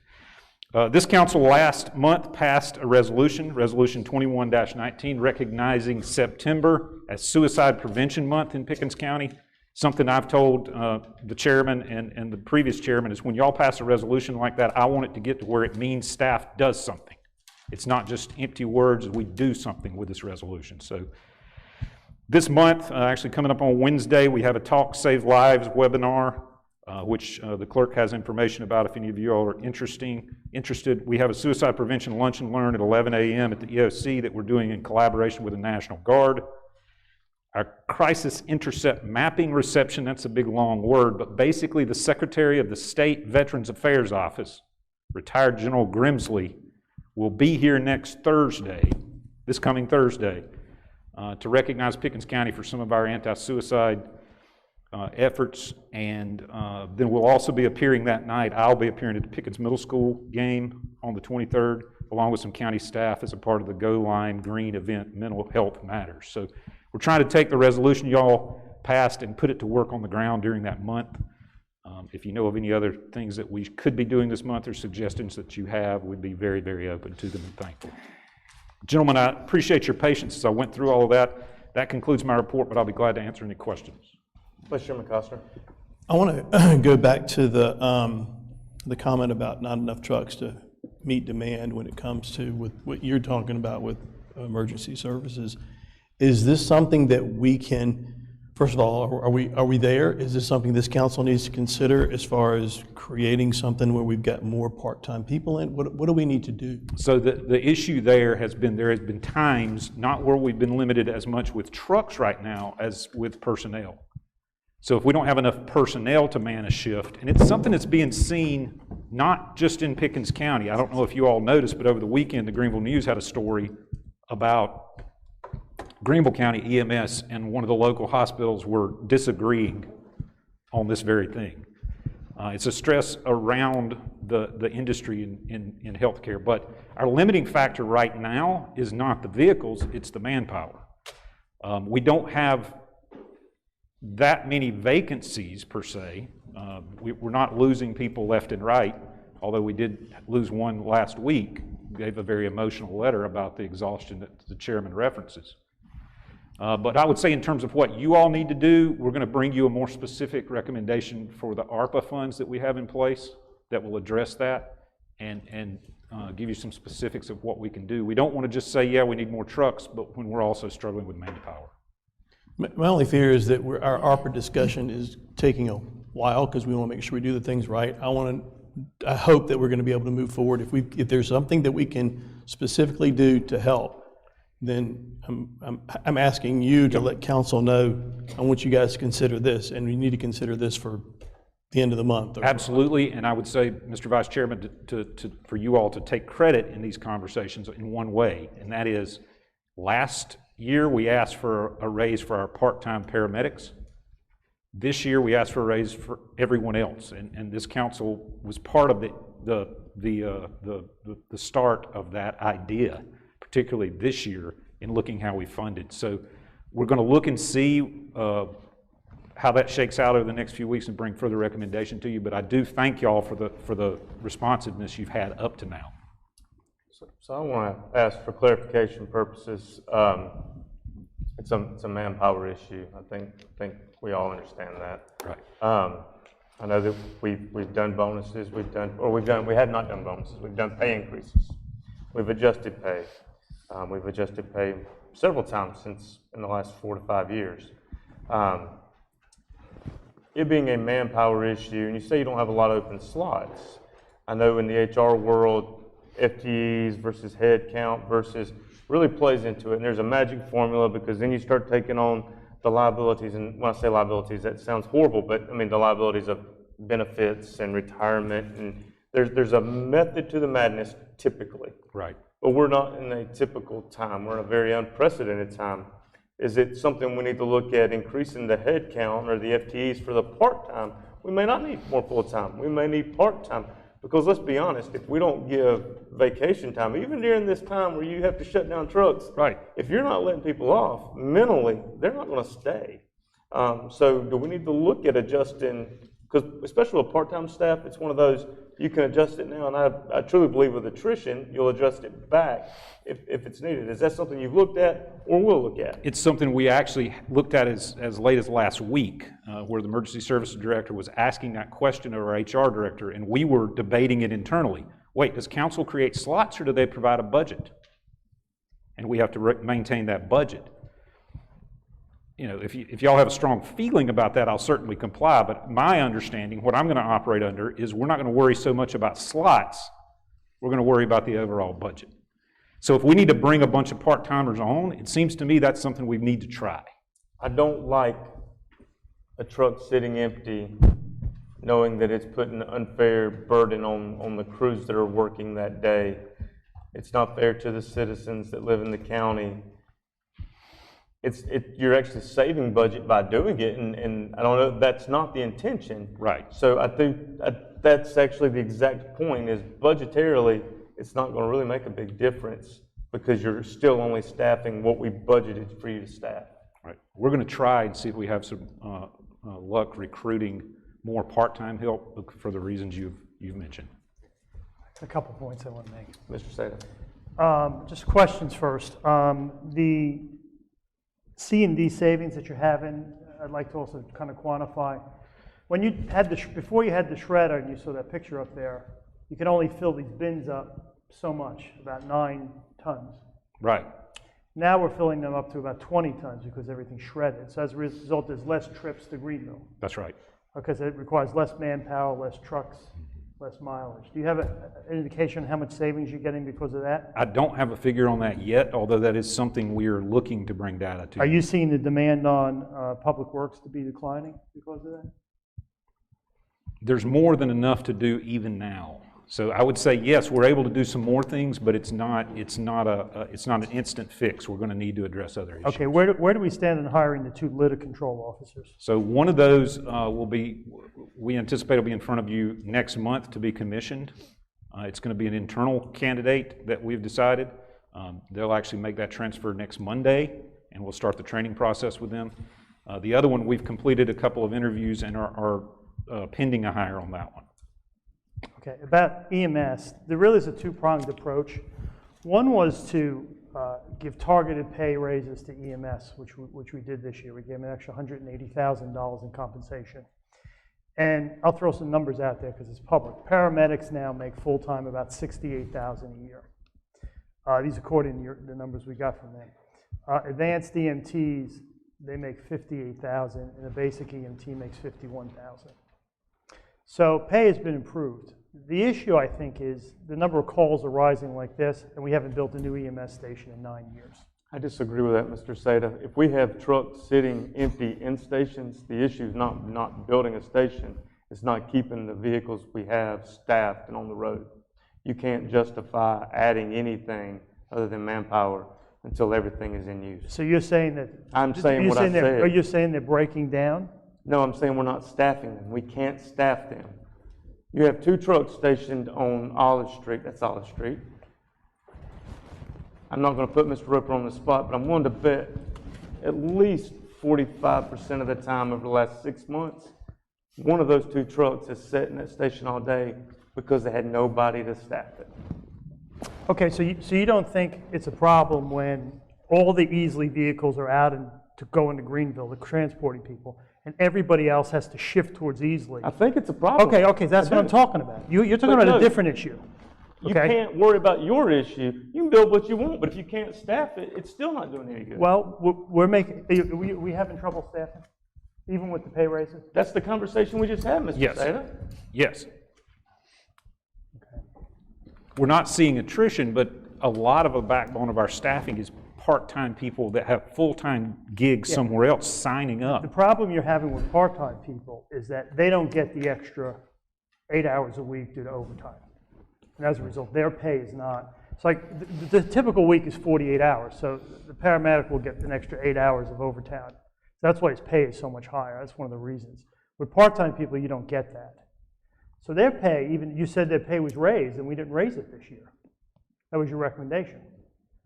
This council last month passed a resolution, Resolution 21-19, recognizing September as Suicide Prevention Month in Pickens County. Something I've told the chairman and the previous chairman is when y'all pass a resolution like that, I want it to get to where it means staff does something. It's not just empty words, we do something with this resolution. So this month, actually coming up on Wednesday, we have a Talk Save Lives webinar, which the clerk has information about if any of you all are interested. We have a suicide prevention lunch and learn at 11 a.m. at the EOC that we're doing in collaboration with the National Guard. Our crisis intercept mapping reception, that's a big long word, but basically the Secretary of the State Veterans Affairs Office, retired General Grimsley, will be here next Thursday, this coming Thursday, to recognize Pickens County for some of our anti-suicide efforts, and then we'll also be appearing that night. I'll be appearing at the Pickens Middle School game on the 23rd, along with some county staff as a part of the Go Line Green event, Mental Health Matters. So we're trying to take the resolution y'all passed and put it to work on the ground during that month. If you know of any other things that we could be doing this month or suggestions that you have, we'd be very, very open to them and thankful. Gentlemen, I appreciate your patience as I went through all of that. That concludes my report, but I'll be glad to answer any questions. Vice Chairman Costner. I want to go back to the comment about not enough trucks to meet demand when it comes to with what you're talking about with emergency services. Is this something that we can, first of all, are we there? Is this something this council needs to consider as far as creating something where we've got more part-time people in? What do we need to do? So the issue there has been times not where we've been limited as much with trucks right now as with personnel. So if we don't have enough personnel to man a shift, and it's something that's being seen not just in Pickens County. I don't know if you all noticed, but over the weekend, the Greenville News had a story about Greenville County EMS and one of the local hospitals were disagreeing on this very thing. It's a stress around the industry in healthcare, but our limiting factor right now is not the vehicles, it's the manpower. We don't have that many vacancies per se. We're not losing people left and right, although we did lose one last week. Gave a very emotional letter about the exhaustion that the chairman references. But I would say in terms of what you all need to do, we're going to bring you a more specific recommendation for the ARPA funds that we have in place that will address that and give you some specifics of what we can do. We don't want to just say, yeah, we need more trucks, but when we're also struggling with manpower. My only fear is that our ARPA discussion is taking a while because we want to make sure we do the things right. I hope that we're going to be able to move forward. If there's something that we can specifically do to help, then I'm asking you to let council know, I want you guys to consider this, and we need to consider this for the end of the month. Absolutely, and I would say, Mr. Vice Chairman, for you all to take credit in these conversations in one way, and that is last year we asked for a raise for our part-time paramedics. This year we asked for a raise for everyone else, and this council was part of the start of that idea, particularly this year in looking how we funded. So we're going to look and see how that shakes out over the next few weeks and bring further recommendation to you. But I do thank y'all for the responsiveness you've had up to now. So I want to ask for clarification purposes. It's a manpower issue. I think we all understand that. Right. I know that we've done bonuses. We have not done bonuses. We've done pay increases. We've adjusted pay. We've adjusted pay several times since in the last 4 to 5 years. It being a manpower issue, and you say you don't have a lot of open slots. I know in the HR world, FTEs versus head count versus really plays into it. And there's a magic formula because then you start taking on the liabilities. And when I say liabilities, that sounds horrible, but I mean the liabilities of benefits and retirement. And there's a method to the madness typically. Right. But we're not in a typical time. We're in a very unprecedented time. Is it something we need to look at increasing the head count or the FTEs for the part-time? We may not need more full-time. We may need part-time. Because let's be honest, if we don't give vacation time, even during this time where you have to shut down trucks, right? If you're not letting people off, mentally, they're not going to stay. So do we need to look at adjusting, because especially with part-time staff, it's one of those, you can adjust it now, and I truly believe with attrition, you'll adjust it back if it's needed. Is that something you've looked at or will look at? It's something we actually looked at as late as last week, where the emergency services director was asking that question of our HR director, and we were debating it internally. Wait, does council create slots or do they provide a budget? And we have to maintain that budget. You know, if y'all have a strong feeling about that, I'll certainly comply, but my understanding, what I'm going to operate under, is we're not going to worry so much about slots, we're going to worry about the overall budget. So if we need to bring a bunch of part-timers on, it seems to me that's something we need to try. I don't like a truck sitting empty, knowing that it's putting an unfair burden on the crews that are working that day. It's not fair to the citizens that live in the county. You're actually saving budget by doing it, and I don't know, that's not the intention. Right. So I think that's actually the exact point, is budgetarily, it's not going to really make a big difference because you're still only staffing what we budgeted for you to staff. Right. We're going to try and see if we have some luck recruiting more part-time help for the reasons you've mentioned. A couple points I want to make. Mr. Sada. Just questions first. The C&D savings that you're having, I'd like to also kind of quantify. When you had before you had the shredder and you saw that picture up there, you can only fill these bins up so much, about 9 tons. Right. Now we're filling them up to about 20 tons because everything's shredded. So as a result, there's less trips to Greenville. That's right. Because it requires less manpower, less trucks. less mileage. Do you have an indication of how much savings you're getting because of that? I don't have a figure on that yet, although that is something we're looking to bring data to. Are you seeing the demand on Public Works to be declining because of that? There's more than enough to do even now. So I would say, yes, we're able to do some more things, but it's not an instant fix. We're going to need to address other issues. Okay, where do we stand in hiring the 2 litter control officers? So one of those we anticipate will be in front of you next month to be commissioned. It's going to be an internal candidate that we've decided. They'll actually make that transfer next Monday, and we'll start the training process with them. The other one, we've completed a couple of interviews and are pending a hire on that one. Okay, about EMS, there really is a 2-pronged approach. One was to give targeted pay raises to EMS, which we did this year. We gave them an extra $180,000 in compensation. And I'll throw some numbers out there because it's public. Paramedics now make full-time about $68,000 a year. These are according to the numbers we got from them. Advanced EMTs, they make $58,000, and a basic EMT makes $51,000. So pay has been improved. The issue, I think, is the number of calls are rising like this, and we haven't built a new EMS station in 9 years. I disagree with that, Mr. Seda. If we have trucks sitting empty in stations, the issue is not building a station. It's not keeping the vehicles we have staffed and on the road. You can't justify adding anything other than manpower until everything is in use. So you're saying that... I'm saying what I said. Are you saying they're breaking down? No, I'm saying we're not staffing them. We can't staff them. You have 2 trucks stationed on Olive Street. That's Olive Street. I'm not going to put Mr. Roper on the spot, but I'm willing to bet at least 45% of the time over the last 6 months, one of those 2 trucks has sat in that station all day because they had nobody to staff it. Okay, so you don't think it's a problem when all the Easley vehicles are out and to go into Greenville, they're transporting people, and everybody else has to shift towards Easley? I think it's a problem. Okay, that's what I'm talking about. You're talking about a different issue. You can't worry about your issue. You can build what you want, but if you can't staff it, it's still not doing any good. Well, we having trouble staffing, even with the pay raises? That's the conversation we just had, Mr. Yes. Seda. Yes. We're not seeing attrition, but a lot of the backbone of our staffing is part-time people that have full-time gigs somewhere else signing up. The problem you're having with part-time people is that they don't get the extra 8 hours a week due to overtime. And as a result, their pay is not. It's like the typical week is 48 hours, so the paramedic will get an extra 8 hours of overtime. That's why his pay is so much higher. That's one of the reasons. With part-time people, you don't get that. So their pay, even you said their pay was raised, and we didn't raise it this year. That was your recommendation.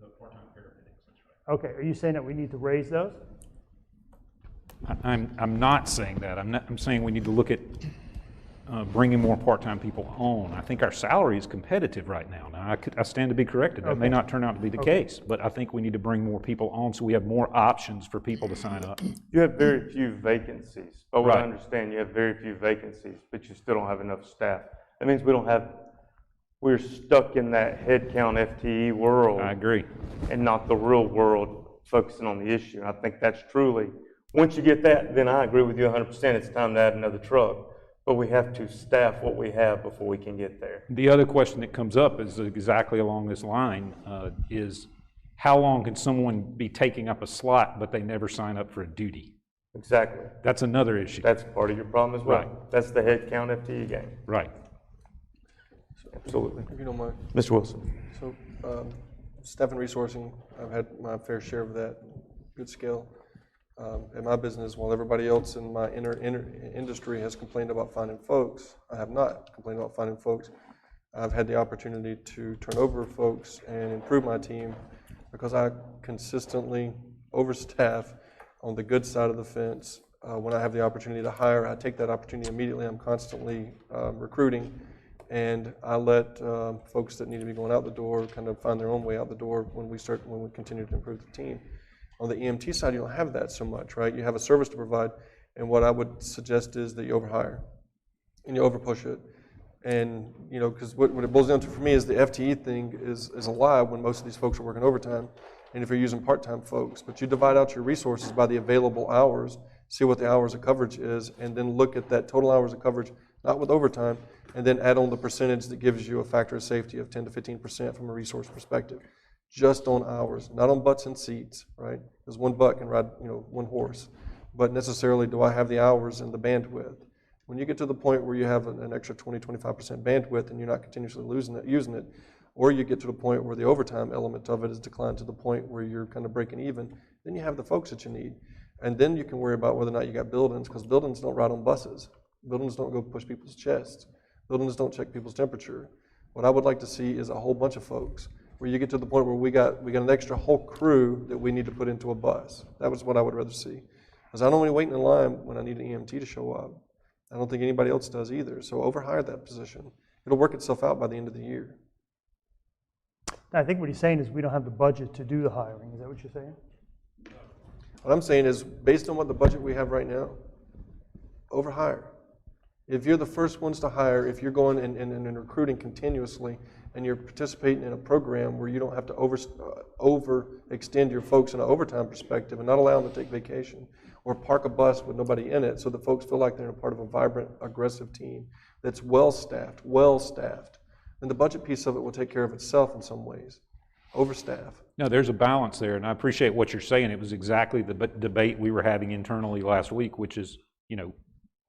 The part-time paramedics, that's right. Okay, are you saying that we need to raise those? I'm not saying that. I'm saying we need to look at bringing more part-time people on. I think our salary is competitive right now. Now, I stand to be corrected. That may not turn out to be the case, but I think we need to bring more people on so we have more options for people to sign up. You have very few vacancies. But what I Right. understand, you have very few vacancies, but you still don't have enough staff. That means we're stuck in that headcount FTE world. I agree. And not the real world focusing on the issue. And I think that's truly, once you get that, then I agree with you 100%. It's time to add another truck. But we have to staff what we have before we can get there. The other question that comes up is exactly along this line, is how long can someone be taking up a slot but they never sign up for a duty? Exactly. That's another issue. That's part of your problem as well. Right. That's the headcount FTE game. Right. Absolutely. If you don't mind. Mr. Wilson. So, staff and resourcing, I've had my fair share of that, good scale. In my business, while everybody else in my industry has complained about finding folks, I have not complained about finding folks. I've had the opportunity to turn over folks and improve my team because I consistently overstaff on the good side of the fence. When I have the opportunity to hire, I take that opportunity immediately. I'm constantly recruiting, and I let folks that need to be going out the door kind of find their own way out the door when we continue to improve the team. On the EMT side, you don't have that so much, right? You have a service to provide, and what I would suggest is that you overhire and you overpush it. And, you know, because what it boils down to for me is the FTE thing is a lie when most of these folks are working overtime, and if you're using part-time folks. But you divide out your resources by the available hours, see what the hours of coverage is, and then look at that total hours of coverage not with overtime, and then add on the percentage that gives you a factor of safety of 10 to 15% from a resource perspective. Just on hours, not on butts and seats, right? Because one butt can ride, one horse. But necessarily, do I have the hours and the bandwidth? When you get to the point where you have an extra 20, 25% bandwidth and you're not continuously using it, or you get to the point where the overtime element of it is declined to the point where you're kind of breaking even, then you have the folks that you need. And then you can worry about whether or not you got buildings, because buildings don't ride on buses. Buildings don't go push people's chests. Buildings don't check people's temperature. What I would like to see is a whole bunch of folks where you get to the point where we got an extra whole crew that we need to put into a bus. That was what I would rather see. Because I don't want to wait in line when I need an EMT to show up. I don't think anybody else does either. So overhire that position. It'll work itself out by the end of the year. I think what he's saying is we don't have the budget to do the hiring. Is that what you're saying? What I'm saying is, based on what the budget we have right now, overhire. If you're the first ones to hire, if you're going and recruiting continuously, and you're participating in a program where you don't have to overextend your folks in an overtime perspective and not allow them to take vacation, or park a bus with nobody in it so that folks feel like they're a part of a vibrant, aggressive team that's well-staffed, then the budget piece of it will take care of itself in some ways. Overstaff. No, there's a balance there, and I appreciate what you're saying. It was exactly the debate we were having internally last week, which is,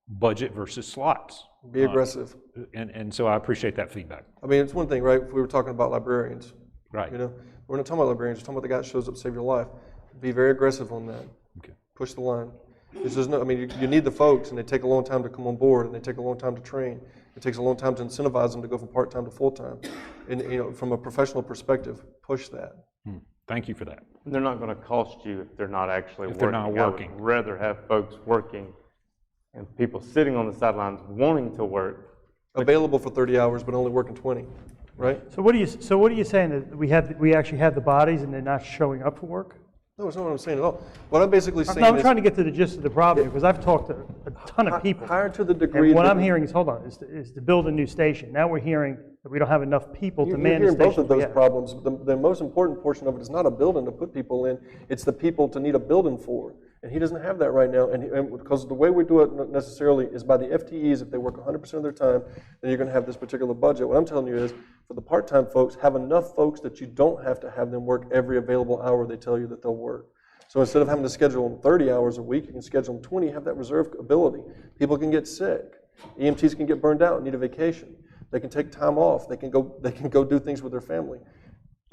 budget versus slots. Be aggressive. And so I appreciate that feedback. I mean, it's one thing, right? If we were talking about librarians. Right. We're not talking about librarians, we're talking about the guy that shows up to save your life. Be very aggressive on that. Okay. Push the line. You need the folks, and they take a long time to come on board, and they take a long time to train. It takes a long time to incentivize them to go from part-time to full-time. And, from a professional perspective, push that. Thank you for that. They're not going to cost you if they're not actually working. They're not working. I would rather have folks working and people sitting on the sidelines wanting to work. Available for 30 hours, but only working 20, right? So what are you saying, that we actually have the bodies and they're not showing up for work? No, that's not what I'm saying at all. What I'm basically saying I'm trying to get to the gist of the problem, because I've talked to a ton of people. Hire to the degree. And what I'm hearing is, is to build a new station. Now we're hearing that we don't have enough people to man the You're hearing both stations of those problems. The most important portion of it is not a building to put people in. It's the people to need a building for. And he doesn't have that right now. And because the way we do it necessarily is by the FTEs. If they work 100% of their time, then you're going to have this particular budget. What I'm telling you is, for the part-time folks, have enough folks that you don't have to have them work every available hour they tell you that they'll work. So instead of having to schedule them 30 hours a week, you can schedule them 20, have that reserve ability. People can get sick. EMTs can get burned out and need a vacation. They can take time off. They can go do things with their family.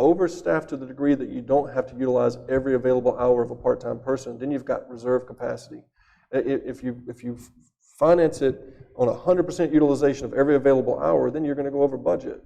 Overstaffed to the degree that you don't have to utilize every available hour of a part-time person, then you've got reserve capacity. If you finance it on 100% utilization of every available hour, then you're going to go over budget.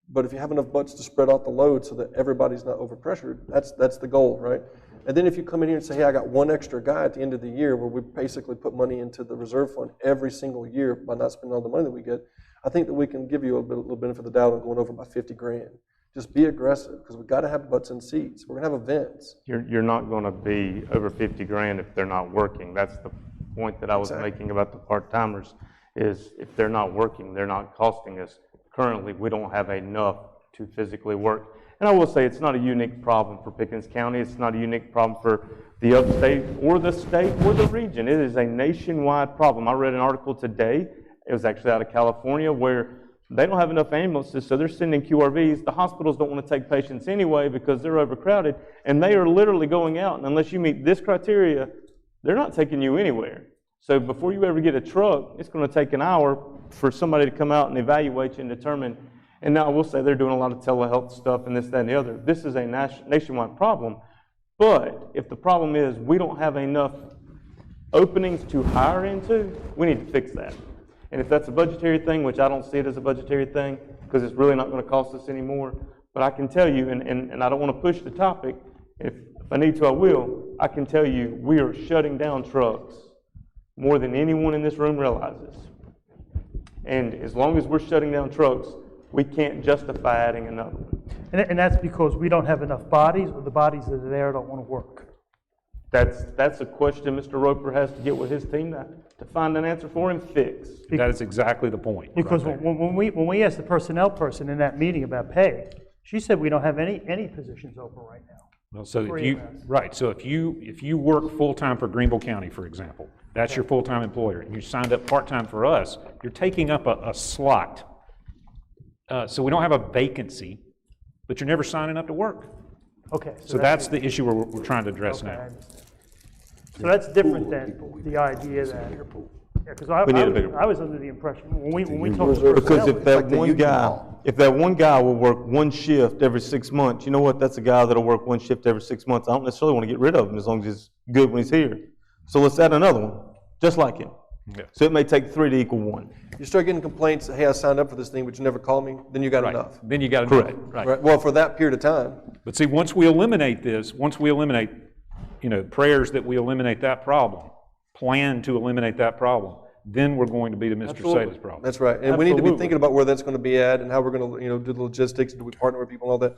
But if you have enough butts to spread out the load so that everybody's not overpressured, that's the goal, right? And then if you come in here and say, hey, I got one extra guy at the end of the year, where we basically put money into the reserve fund every single year by not spending all the money that we get, I think that we can give you a little benefit of the doubt on going over by 50 grand. Just be aggressive, because we've got to have butts in seats. We're going to have events. You're not going to be over 50 grand if they're not working. That's the point that I was making about the part-timers, is if they're not working, they're not costing us. Currently, we don't have enough to physically work. And I will say, it's not a unique problem for Pickens County. It's not a unique problem for the upstate or the state or the region. It is a nationwide problem. I read an article today, it was actually out of California, where they don't have enough ambulances, so they're sending QRVs. The hospitals don't want to take patients anyway because they're overcrowded, and they are literally going out, and unless you meet this criteria, they're not taking you anywhere. So before you ever get a truck, it's going to take an hour for somebody to come out and evaluate you and determine. And now I will say they're doing a lot of telehealth stuff and this, that, and the other. This is a nationwide problem. But if the problem is we don't have enough openings to hire into, we need to fix that. And if that's a budgetary thing, which I don't see it as a budgetary thing, because it's really not going to cost us anymore, but I can tell you, and I don't want to push the topic, if I need to, I will, I can tell you we are shutting down trucks more than anyone in this room realizes. And as long as we're shutting down trucks, we can't justify adding another one. And that's because we don't have enough bodies, or the bodies that are there don't want to work? That's a question Mr. Roper has to get with his team to find an answer for and fix. That is exactly the point. Because when we asked the personnel person in that meeting about pay, she said we don't have any positions open right now. Well, so if you work full-time for Greenville County, for example, That's your full-time employer. And you signed up part-time for us, you're taking up a slot. So we don't have a vacancy, but you're never signing up to work. Okay. So that's the issue we're trying to address Okay, I now. understand. So that's different than the idea that, yeah, because We need a bigger pool. I was under the impression, when we talked to Because personnel, if that like the one union guy, hall. if that one guy will work one shift every 6 months, you know what? That's a guy that'll work one shift every 6 months. I don't necessarily want to get rid of him as long as he's good when he's here. So let's add another one, just like him. Yeah. So it may take 3 to equal 1. You start getting complaints, hey, I signed up for this thing, but you never called me, then you got Right. enough. Then you got enough. Correct. Right. Well, for that period of time, But see, once we eliminate this, prayers that we eliminate that problem, plan to eliminate that problem, then we're going to be to Mr. absolutely. Sada's problem. That's right. And we need to be Absolutely. thinking about where that's going to be at and how we're going to, do the logistics, do we partner with people and all that.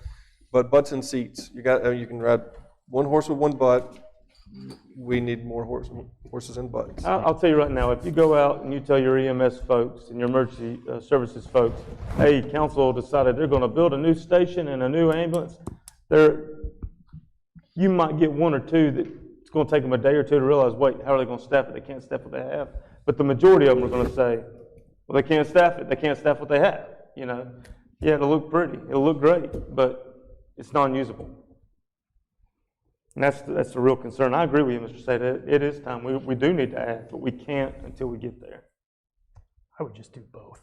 But butts and seats, you can ride one horse with one butt. We need more horses and butts. I'll tell you right now, if you go out and you tell your EMS folks and your emergency services folks, hey, council decided they're going to build a new station and a new ambulance, you might get 1 or 2 that it's going to take them a day or 2 to realize, wait, how are they going to staff it? They can't staff what they have. But the majority of them are going to say, well, they can't staff it. They can't staff what they have. Yeah, it'll look pretty. It'll look great, but it's non-usable. And that's the real concern. I agree with you, Mr. Sada. It is time. We do need to add, but we can't until we get there. I would just do both.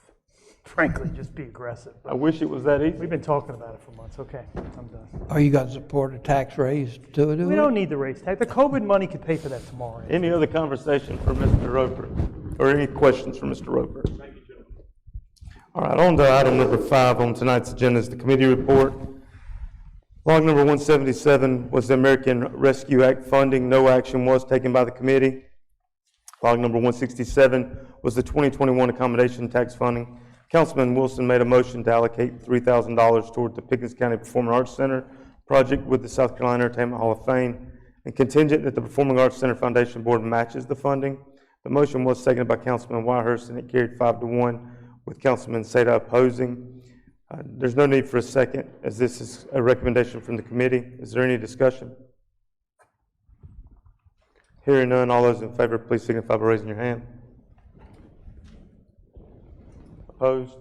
Frankly, just be aggressive. I wish it was that easy. We've been talking about it for months. Okay, I'm done. Are you going to support a tax raise to do it? We don't need the raise tax. The COVID money could pay for that tomorrow. Any other conversation for Mr. Roper? Or any questions for Mr. Roper? Thank you, Joe. All right, on to item number 5 on tonight's agenda is the committee report. Log number 177 was the American Rescue Act funding. No action was taken by the committee. Log number 167 was the 2021 accommodation tax funding. Councilman Wilson made a motion to allocate $3,000 toward the Pickens County Performing Arts Center project with the South Carolina Entertainment Hall of Fame, and contingent that the Performing Arts Center Foundation Board matches the funding. The motion was seconded by Councilman Whitehurst, and it carried 5-1 with Councilman Sada opposing. There's no need for a second, as this is a recommendation from the committee. Is there any discussion? Hearing none, all those in favor, please signify by raising your hand. Opposed?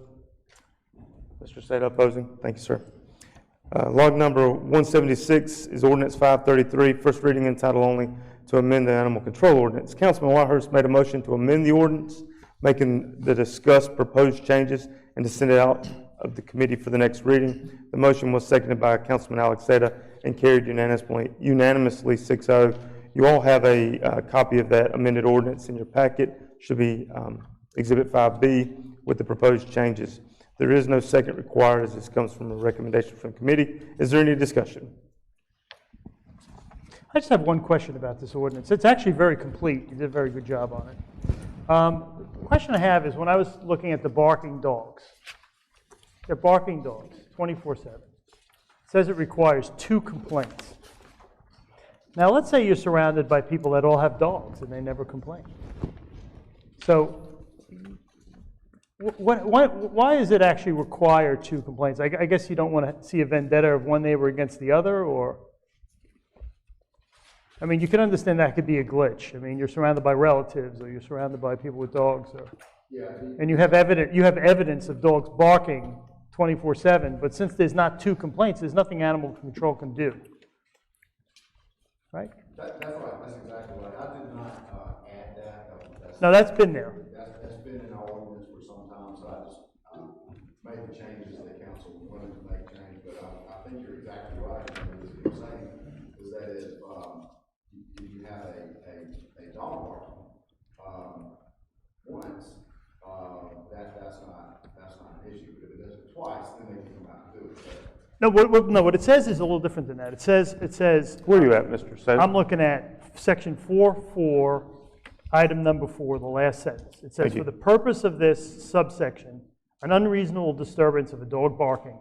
Mr. Sada opposing? Thank you, sir. Log number 176 is ordinance 533, first reading in title only, to amend the animal control ordinance. Councilman Whitehurst made a motion to amend the ordinance, making the discussed proposed changes and to send it out of the committee for the next reading. The motion was seconded by Councilman Alex Sada and carried unanimously 6-0. You all have a copy of that amended ordinance in your packet. Should be Exhibit 5B with the proposed changes. There is no second required as this comes from a recommendation from the committee. Is there any discussion? I just have one question about this ordinance. It's actually very complete. You did a very good job on it. The question I have is when I was looking at the barking dogs, they're barking dogs 24/7. It says it requires 2 complaints. Now, let's say you're surrounded by people that all have dogs and they never complain. So, why is it actually require 2 complaints? I guess you don't want to see a vendetta of one neighbor against the other, or? I mean, you can understand that could be a glitch. I mean, you're surrounded by relatives, or you're surrounded by people with dogs, and you have evidence of dogs barking 24/7. But since there's not 2 complaints, there's nothing animal control can do, right? That's right. That's exactly right. I did not add that. No, that's been there. That's been in our ordinance for some time, so I just made the changes that the council wanted to make change. But I think you're exactly right. What you're saying is that if you have a dog barking once, that's not an issue. But if it does it twice, then they can come out and do it. No, what it says is a little different than that. It says. Where are you at, Mr. Sada? I'm looking at section 4.4, item number 4, the last sentence. It says, for the purpose of this subsection, an unreasonable disturbance of a dog barking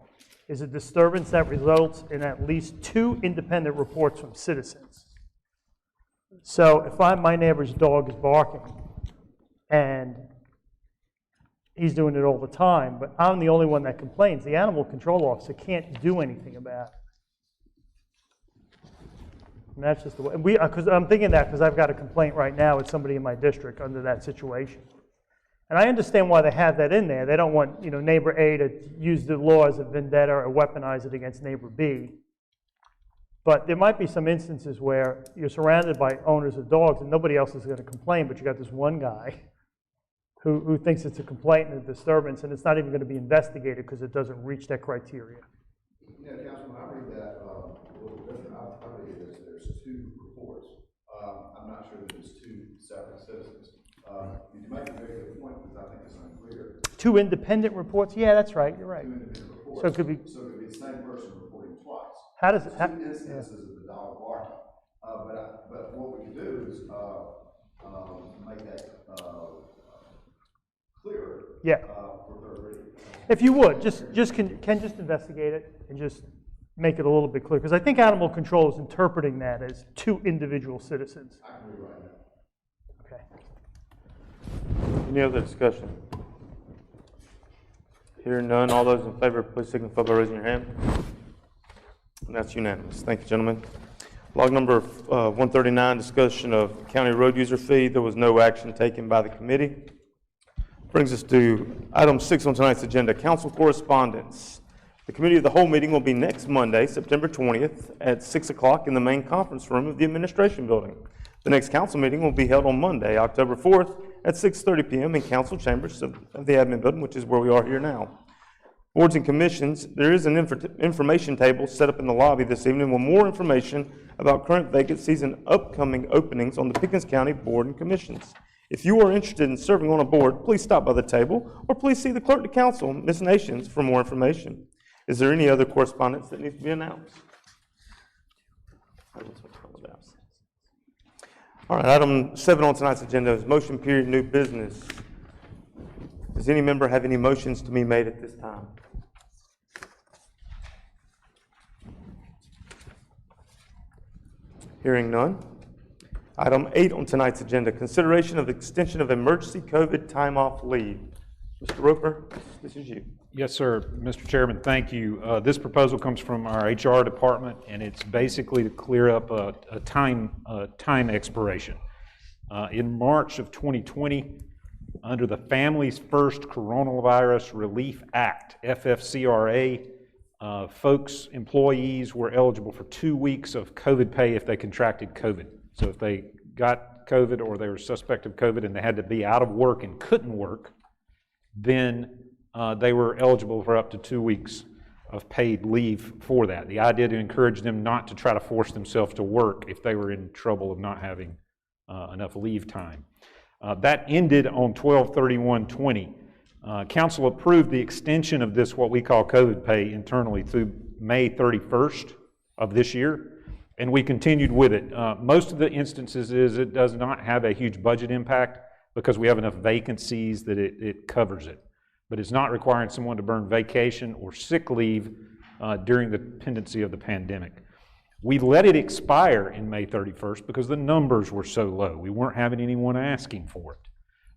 is a disturbance that results in at least 2 independent reports from citizens. So if my neighbor's dog is barking and he's doing it all the time, but I'm the only one that complains, the animal control officer can't do anything about it. And that's just the way, because I'm thinking that because I've got a complaint right now with somebody in my district under that situation. And I understand why they have that in there. They don't want, neighbor A to use the law as a vendetta or weaponize it against neighbor B. But there might be some instances where you're surrounded by owners of dogs and nobody else is going to complain, but you got this one guy who thinks it's a complaint and a disturbance, and it's not even going to be investigated because it doesn't reach that criteria. Yeah, Councilman, I read that a little different. I read it as there's two reports. I'm not sure that it's two separate citizens. You make a very good point because I think it's unclear. Two independent reports? Yeah, that's right. You're right. Two independent reports. So it could be the same person reporting twice. How does it? Two instances of the dog barking. But what we can do is make that clearer. Yeah. For third reading. If you would, just investigate it and just make it a little bit clear, because I think animal control is interpreting that as two individual citizens. I can rewrite that. Okay. Any other discussion? Hearing none, all those in favor, please signify by raising your hand. And that's unanimous. Thank you, gentlemen. Log number 139, discussion of county road user fee. There was no action taken by the committee. Brings us to item 6 on tonight's agenda, council correspondence. The committee of the whole meeting will be next Monday, September 20th at 6 o'clock in the main conference room of the administration building. The next council meeting will be held on Monday, October 4th at 6:30 p.m. in council chambers of the admin building, which is where we are here now. Boards and commissions, there is an information table set up in the lobby this evening with more information about current vacancies and upcoming openings on the Pickens County Board and Commissions. If you are interested in serving on a board, please stop by the table or please see the clerk to council, Ms. Nations, for more information. Is there any other correspondence that needs to be announced? All right, item 7 on tonight's agenda is motion period new business. Does any member have any motions to be made at this time? Hearing none. Item 8 on tonight's agenda, consideration of extension of emergency COVID time off leave. Mr. Roper, this is you. Yes, sir. Mr. Chairman, thank you. This proposal comes from our HR department, and it's basically to clear up a time expiration. In March of 2020, under the Families First Coronavirus Relief Act, FFCRA, employees were eligible for 2 weeks of COVID pay if they contracted COVID. So if they got COVID or they were suspect of COVID and they had to be out of work and couldn't work, then they were eligible for up to 2 weeks of paid leave for that. The idea to encourage them not to try to force themselves to work if they were in trouble of not having enough leave time. That ended on 12/31/20. Council approved the extension of this, what we call COVID pay internally, through May 31st of this year, and we continued with it. Most of the instances is it does not have a huge budget impact because we have enough vacancies that it covers it. But it's not requiring someone to burn vacation or sick leave during the pendency of the pandemic. We let it expire in May 31st because the numbers were so low. We weren't having anyone asking for it.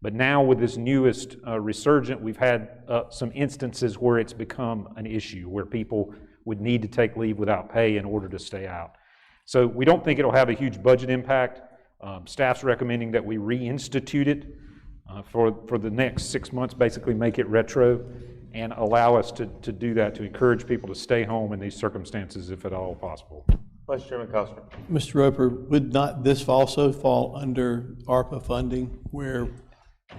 But now with this newest resurgent, we've had some instances where it's become an issue, where people would need to take leave without pay in order to stay out. So we don't think it'll have a huge budget impact. Staff's recommending that we reinstitute it for the next 6 months, basically make it retro and allow us to do that, to encourage people to stay home in these circumstances if at all possible. Vice Chairman Costner. Mr. Roper, would not this also fall under ARPA funding where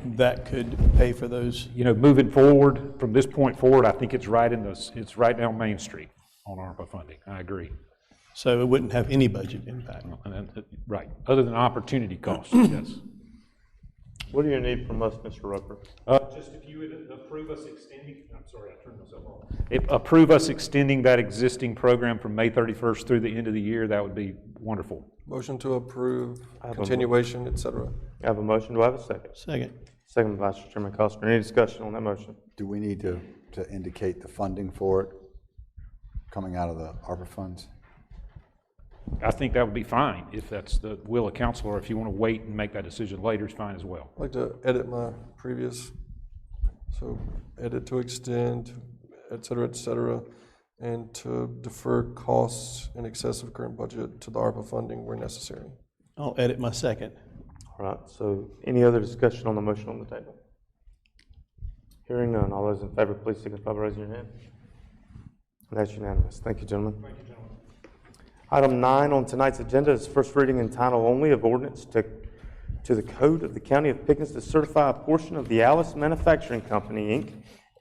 that could pay for those? You know, moving forward, from this point forward, I think it's right down Main Street on ARPA funding. I agree. So it wouldn't have any budget impact? Right, other than opportunity costs, yes. What do you need from us, Mr. Roper? Just if you would approve us extending, I'm sorry, I turned myself off. Approve us extending that existing program from May 31st through the end of the year, that would be wonderful. Motion to approve, continuation, et cetera. I have a motion. Do I have a second? Second. Second, Vice Chairman Costner. Any discussion on that motion? Do we need to indicate the funding for it coming out of the ARPA funds? I think that would be fine if that's the will of council, or if you want to wait and make that decision later, it's fine as well. I'd like to edit my previous, so edit to extend, et cetera, and to defer costs in excess of current budget to the ARPA funding where necessary. I'll edit my second. All right, so any other discussion on the motion on the table? Hearing none, all those in favor, please signify by raising your hand. That's unanimous. Thank you, gentlemen. Thank you, gentlemen. Item 9 on tonight's agenda is first reading in title only of ordinance to the Code of the County of Pickens to certify a portion of the Alice Manufacturing Company, Inc.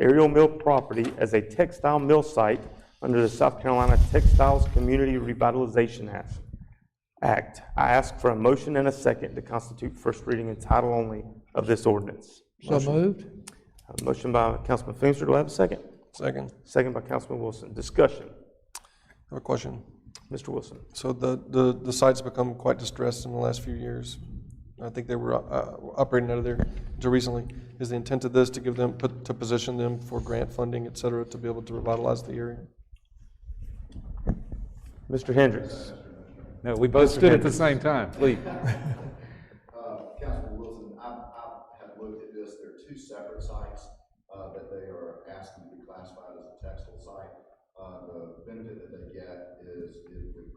aerial mill property as a textile mill site under the South Carolina Textiles Community Revitalization Act. I ask for a motion and a second to constitute first reading in title only of this ordinance. So moved. A motion by Councilman Feimster. Do I have a second? Second. Second by Councilman Wilson. Discussion. I have a question. Mr. Wilson. So the site's become quite distressed in the last few years. I think they were operating out of there until recently. Is the intent of this to give them, to position them for grant funding, et cetera, to be able to revitalize the area? Mr. Hendricks. No, we both stood at the same time, please. Councilman Wilson, I have looked at this. There are two separate sites that they are asking to be classified as a textile site. The benefit that they get is if the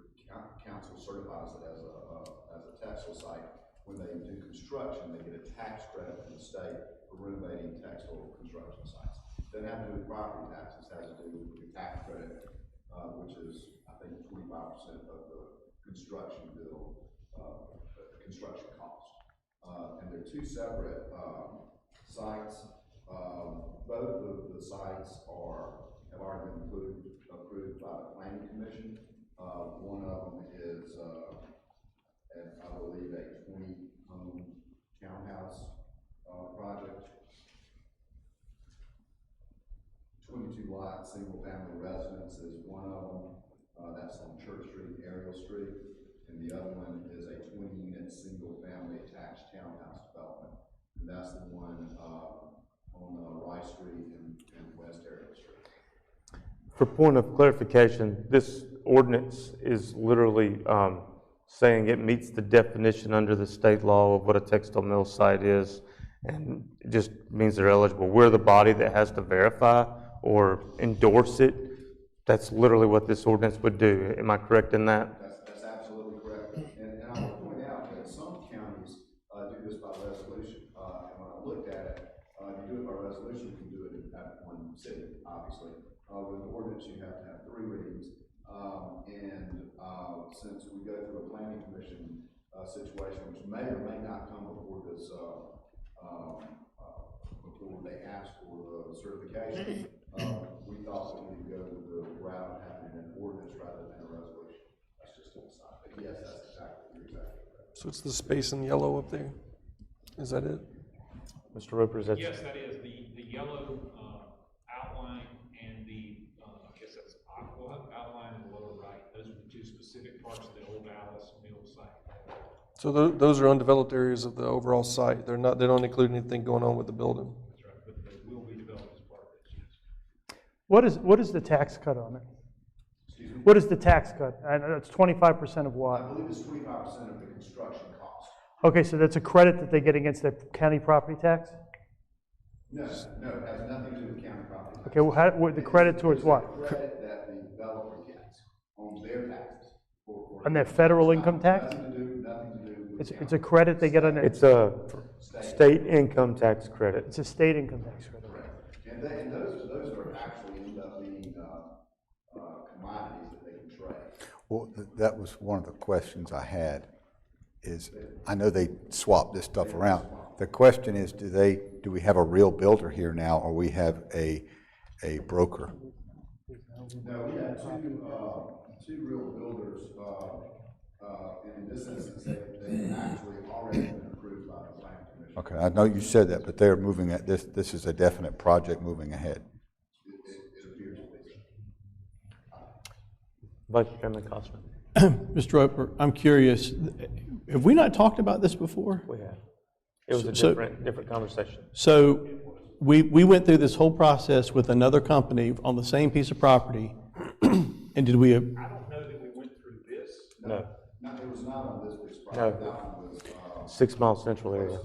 council certifies it as a textile site, when they do construction, they get a tax credit from the state for renovating textile construction sites. Doesn't have to do with property taxes, has to do with the tax credit, which is, I think, 25% of the construction bill, construction cost. And they're two separate sites. Both of the sites have already been approved by the Planning Commission. One of them is, I believe, a 20-home townhouse project. 22-lot single-family residence is one of them. That's on Church Street, Ariel Street. And the other one is a 20-unit single-family attached townhouse development. And that's the one on Rice Street and West Ariel Street. For point of clarification, this ordinance is literally saying it meets the definition under the state law of what a textile mill site is, and it just means they're eligible. We're the body that has to verify or endorse it. That's literally what this ordinance would do. Am I correct in that? That's absolutely correct. And I will point out that some counties do this by resolution. And when I looked at it, you do it by resolution, you can do it at one city, obviously. With the ordinance, you have to have 3 readings. Since we go through a planning commission situation, which may or may not come before this, before they ask for the certification, we thought that we would go to the route of having an ordinance rather than a resolution. That's just to decide. But yes, that's you're exactly correct. So it's the space in yellow up there? Is that it? Mr. Roper, is that? Yes, that is the yellow outline and the, I guess that's aqua outline in the lower right. Those are the two specific parts of the old Alice Mill site. So those are undeveloped areas of the overall site. They don't include anything going on with the building. That's right, but they will be developed as part of this, yes. What is the tax cut on it? What is the tax cut? And it's 25% of what? I believe it's 25% of the construction cost. Okay, so that's a credit that they get against their county property tax? No, it has nothing to do with county property tax. Okay, well, the credit towards what? The credit that the developer gets on their taxes. On their federal income tax? Nothing to do with It's a credit they get on their... It's a state income tax credit. It's a state income tax credit. Correct. And those are actually end up being commodities that they can trade. Well, that was one of the questions I had, is I know they swap this stuff around. The question is, do we have a real builder here now, or we have a broker? No, we have two real builders, and in this instance, they've actually already been approved by the planning commission. Okay, I know you said that, but they're moving at this. This is a definite project moving ahead. It appears to be. Vice Chairman Costner. Mr. Roper, I'm curious, have we not talked about this before? We have. It was a different conversation. So we went through this whole process with another company on the same piece of property, and did we? I don't know that we went through this. No. It was not on this piece of property. No. That one was 6 Mile Central area.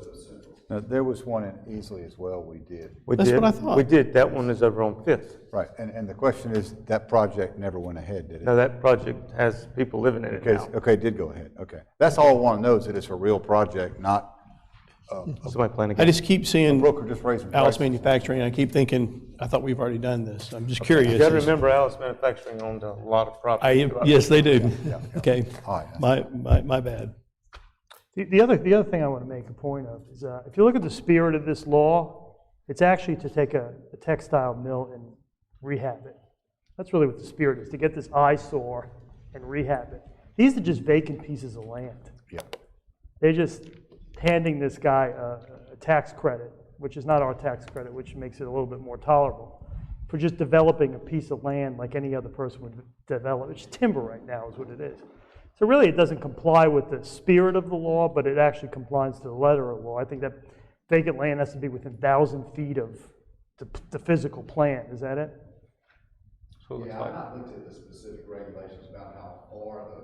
Now, there was one in Easley as well we did. That's what I thought. We did. That one is over on Fifth. Right, and the question is, that project never went ahead, did it? No, that project has people living in it now. Okay, it did go ahead, okay. That's all I want to know, is that it's a real project, not Somebody planning. I just keep seeing broker just raising Alice prices. Manufacturing, and I keep thinking, I thought we've already done this. I'm just You curious. gotta remember Alice Manufacturing owned a lot of property. Yes, they do. Okay, All right. my bad. The other thing I want to make a point of is, if you look at the spirit of this law, it's actually to take a textile mill and rehab it. That's really what the spirit is, to get this eyesore and rehab it. These are just vacant pieces of land. Yeah. They're just handing this guy a tax credit, which is not our tax credit, which makes it a little bit more tolerable, for just developing a piece of land like any other person would develop. It's timber right now is what it is. So really, it doesn't comply with the spirit of the law, but it actually complies to the letter of the law. I think that vacant land has to be within 1,000 feet of the physical plant. Is that it? So yeah, I've not looked at the specific regulations about how far the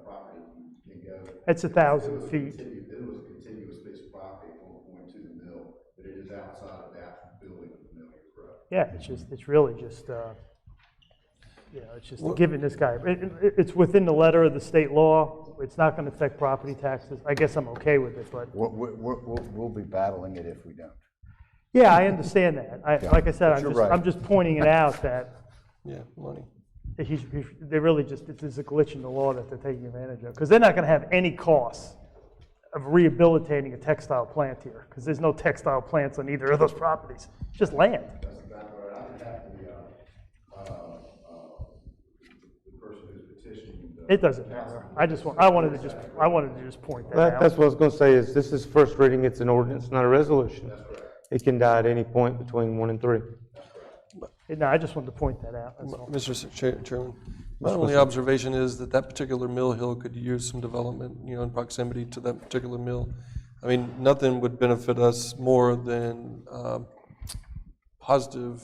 property can go. It's 1,000 feet. It was a continuous piece of property from point to the mill, but it is outside of the actual building of the mill. You're correct. Yeah, it's really just, it's just giving this guy, it's within the letter of the state law. It's not going to affect property taxes. I guess I'm okay with it, but. We'll be battling it if we don't. Yeah, I understand that. Like I said, I'm just pointing it out that. Yeah, money. They really just, it's a glitch in the law that they're taking advantage of. Because they're not going to have any costs of rehabilitating a textile plant here, because there's no textile plants on either of those properties. It's just land. That's exactly right. I think the person who's petitioning. It doesn't matter. I wanted to just point that out. That's what I was gonna say, is this is first reading, it's an ordinance, not a resolution. That's correct. It can die at any point between 1 and 3. No, I just wanted to point that out, that's all. Mr. Chairman, my only observation is that particular mill hill could use some development, in proximity to that particular mill. I mean, nothing would benefit us more than positive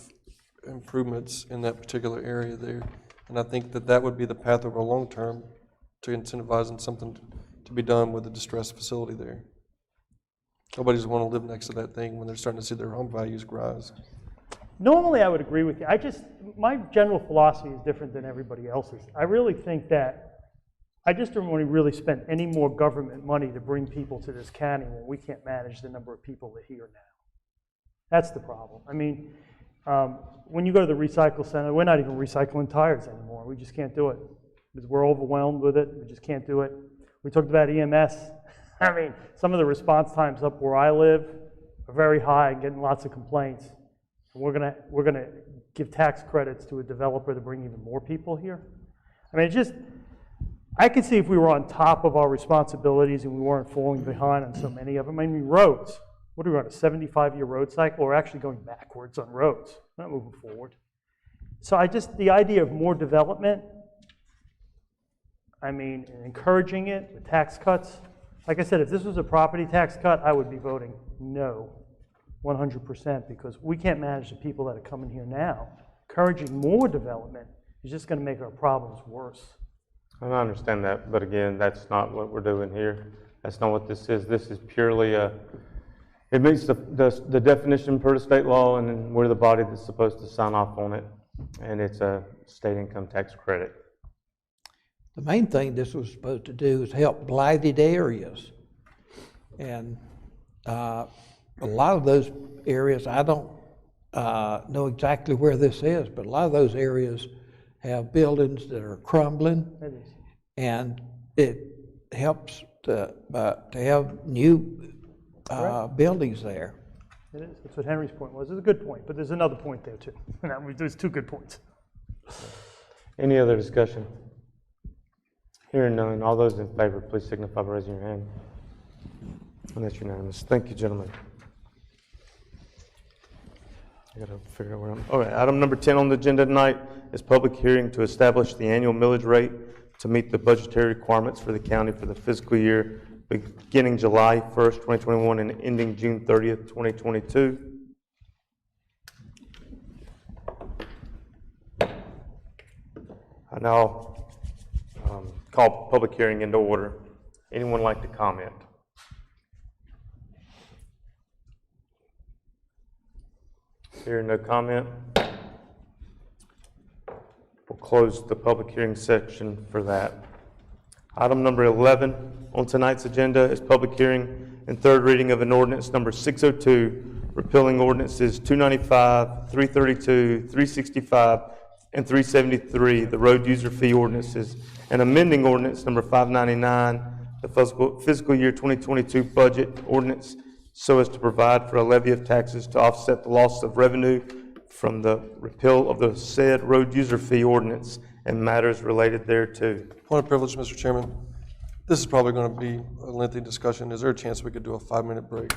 improvements in that particular area there. And I think that would be the path over long term to incentivizing something to be done with a distressed facility there. Nobody's want to live next to that thing when they're starting to see their home values rise. Normally, I would agree with you. My general philosophy is different than everybody else's. I really think that I just don't want to really spend any more government money to bring people to this county when we can't manage the number of people that are here now. That's the problem. I mean, when you go to the recycle center, we're not even recycling tires anymore. We just can't do it because we're overwhelmed with it. We just can't do it. We talked about EMS. I mean, some of the response times up where I live are very high and getting lots of complaints. And we're gonna give tax credits to a developer to bring even more people here. I mean, I could see if we were on top of our responsibilities and we weren't falling behind on so many of them. I mean, roads. What are we on, a 75-year road cycle? We're actually going backwards on roads, we're not moving forward. So the idea of more development, I mean, encouraging it with tax cuts. Like I said, if this was a property tax cut, I would be voting no, 100%, because we can't manage the people that are coming here now. Encouraging more development is just going to make our problems worse. I understand that, but again, that's not what we're doing here. That's not what this is. This is purely it meets the definition per the state law, and then we're the body that's supposed to sign off on it, and it's a state income tax credit. The main thing this was supposed to do is help blighted areas. And a lot of those areas, I don't know exactly where this is, but a lot of those areas have buildings that are crumbling. It is. And it helps to have new buildings there. It is. That's what Henry's point was. It's a good point, but there's another point there too. There's two good points. Any other discussion? Hearing none, all those in favor, please signify by raising your hand. And that's unanimous. Thank you, gentlemen. I gotta figure out where I'm. Okay, item number 10 on the agenda tonight is public hearing to establish the annual millage rate to meet the budgetary requirements for the county for the fiscal year beginning July 1st, 2021 and ending June 30th, 2022. I now call public hearing into order. Anyone like to comment? Hearing no comment, we'll close the public hearing section for that. Item number 11 on tonight's agenda is public hearing and third reading of an ordinance number 602, repealing ordinances 295, 332, 365, and 373, the road user fee ordinances, and amending ordinance number 599, the fiscal year 2022 budget ordinance, so as to provide for a levy of taxes to offset the loss of revenue from the repeal of the said road user fee ordinance and matters related thereto. Point of privilege, Mr. Chairman. This is probably going to be a lengthy discussion. Is there a chance we could do a 5-minute break?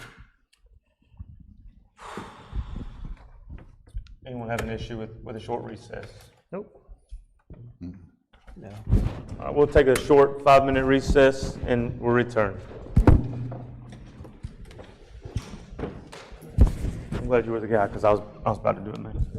Anyone have an issue with a short recess? Nope. No. All right, we'll take a short 5-minute recess and we'll return. I'm glad you were the guy because I was about to do it, man.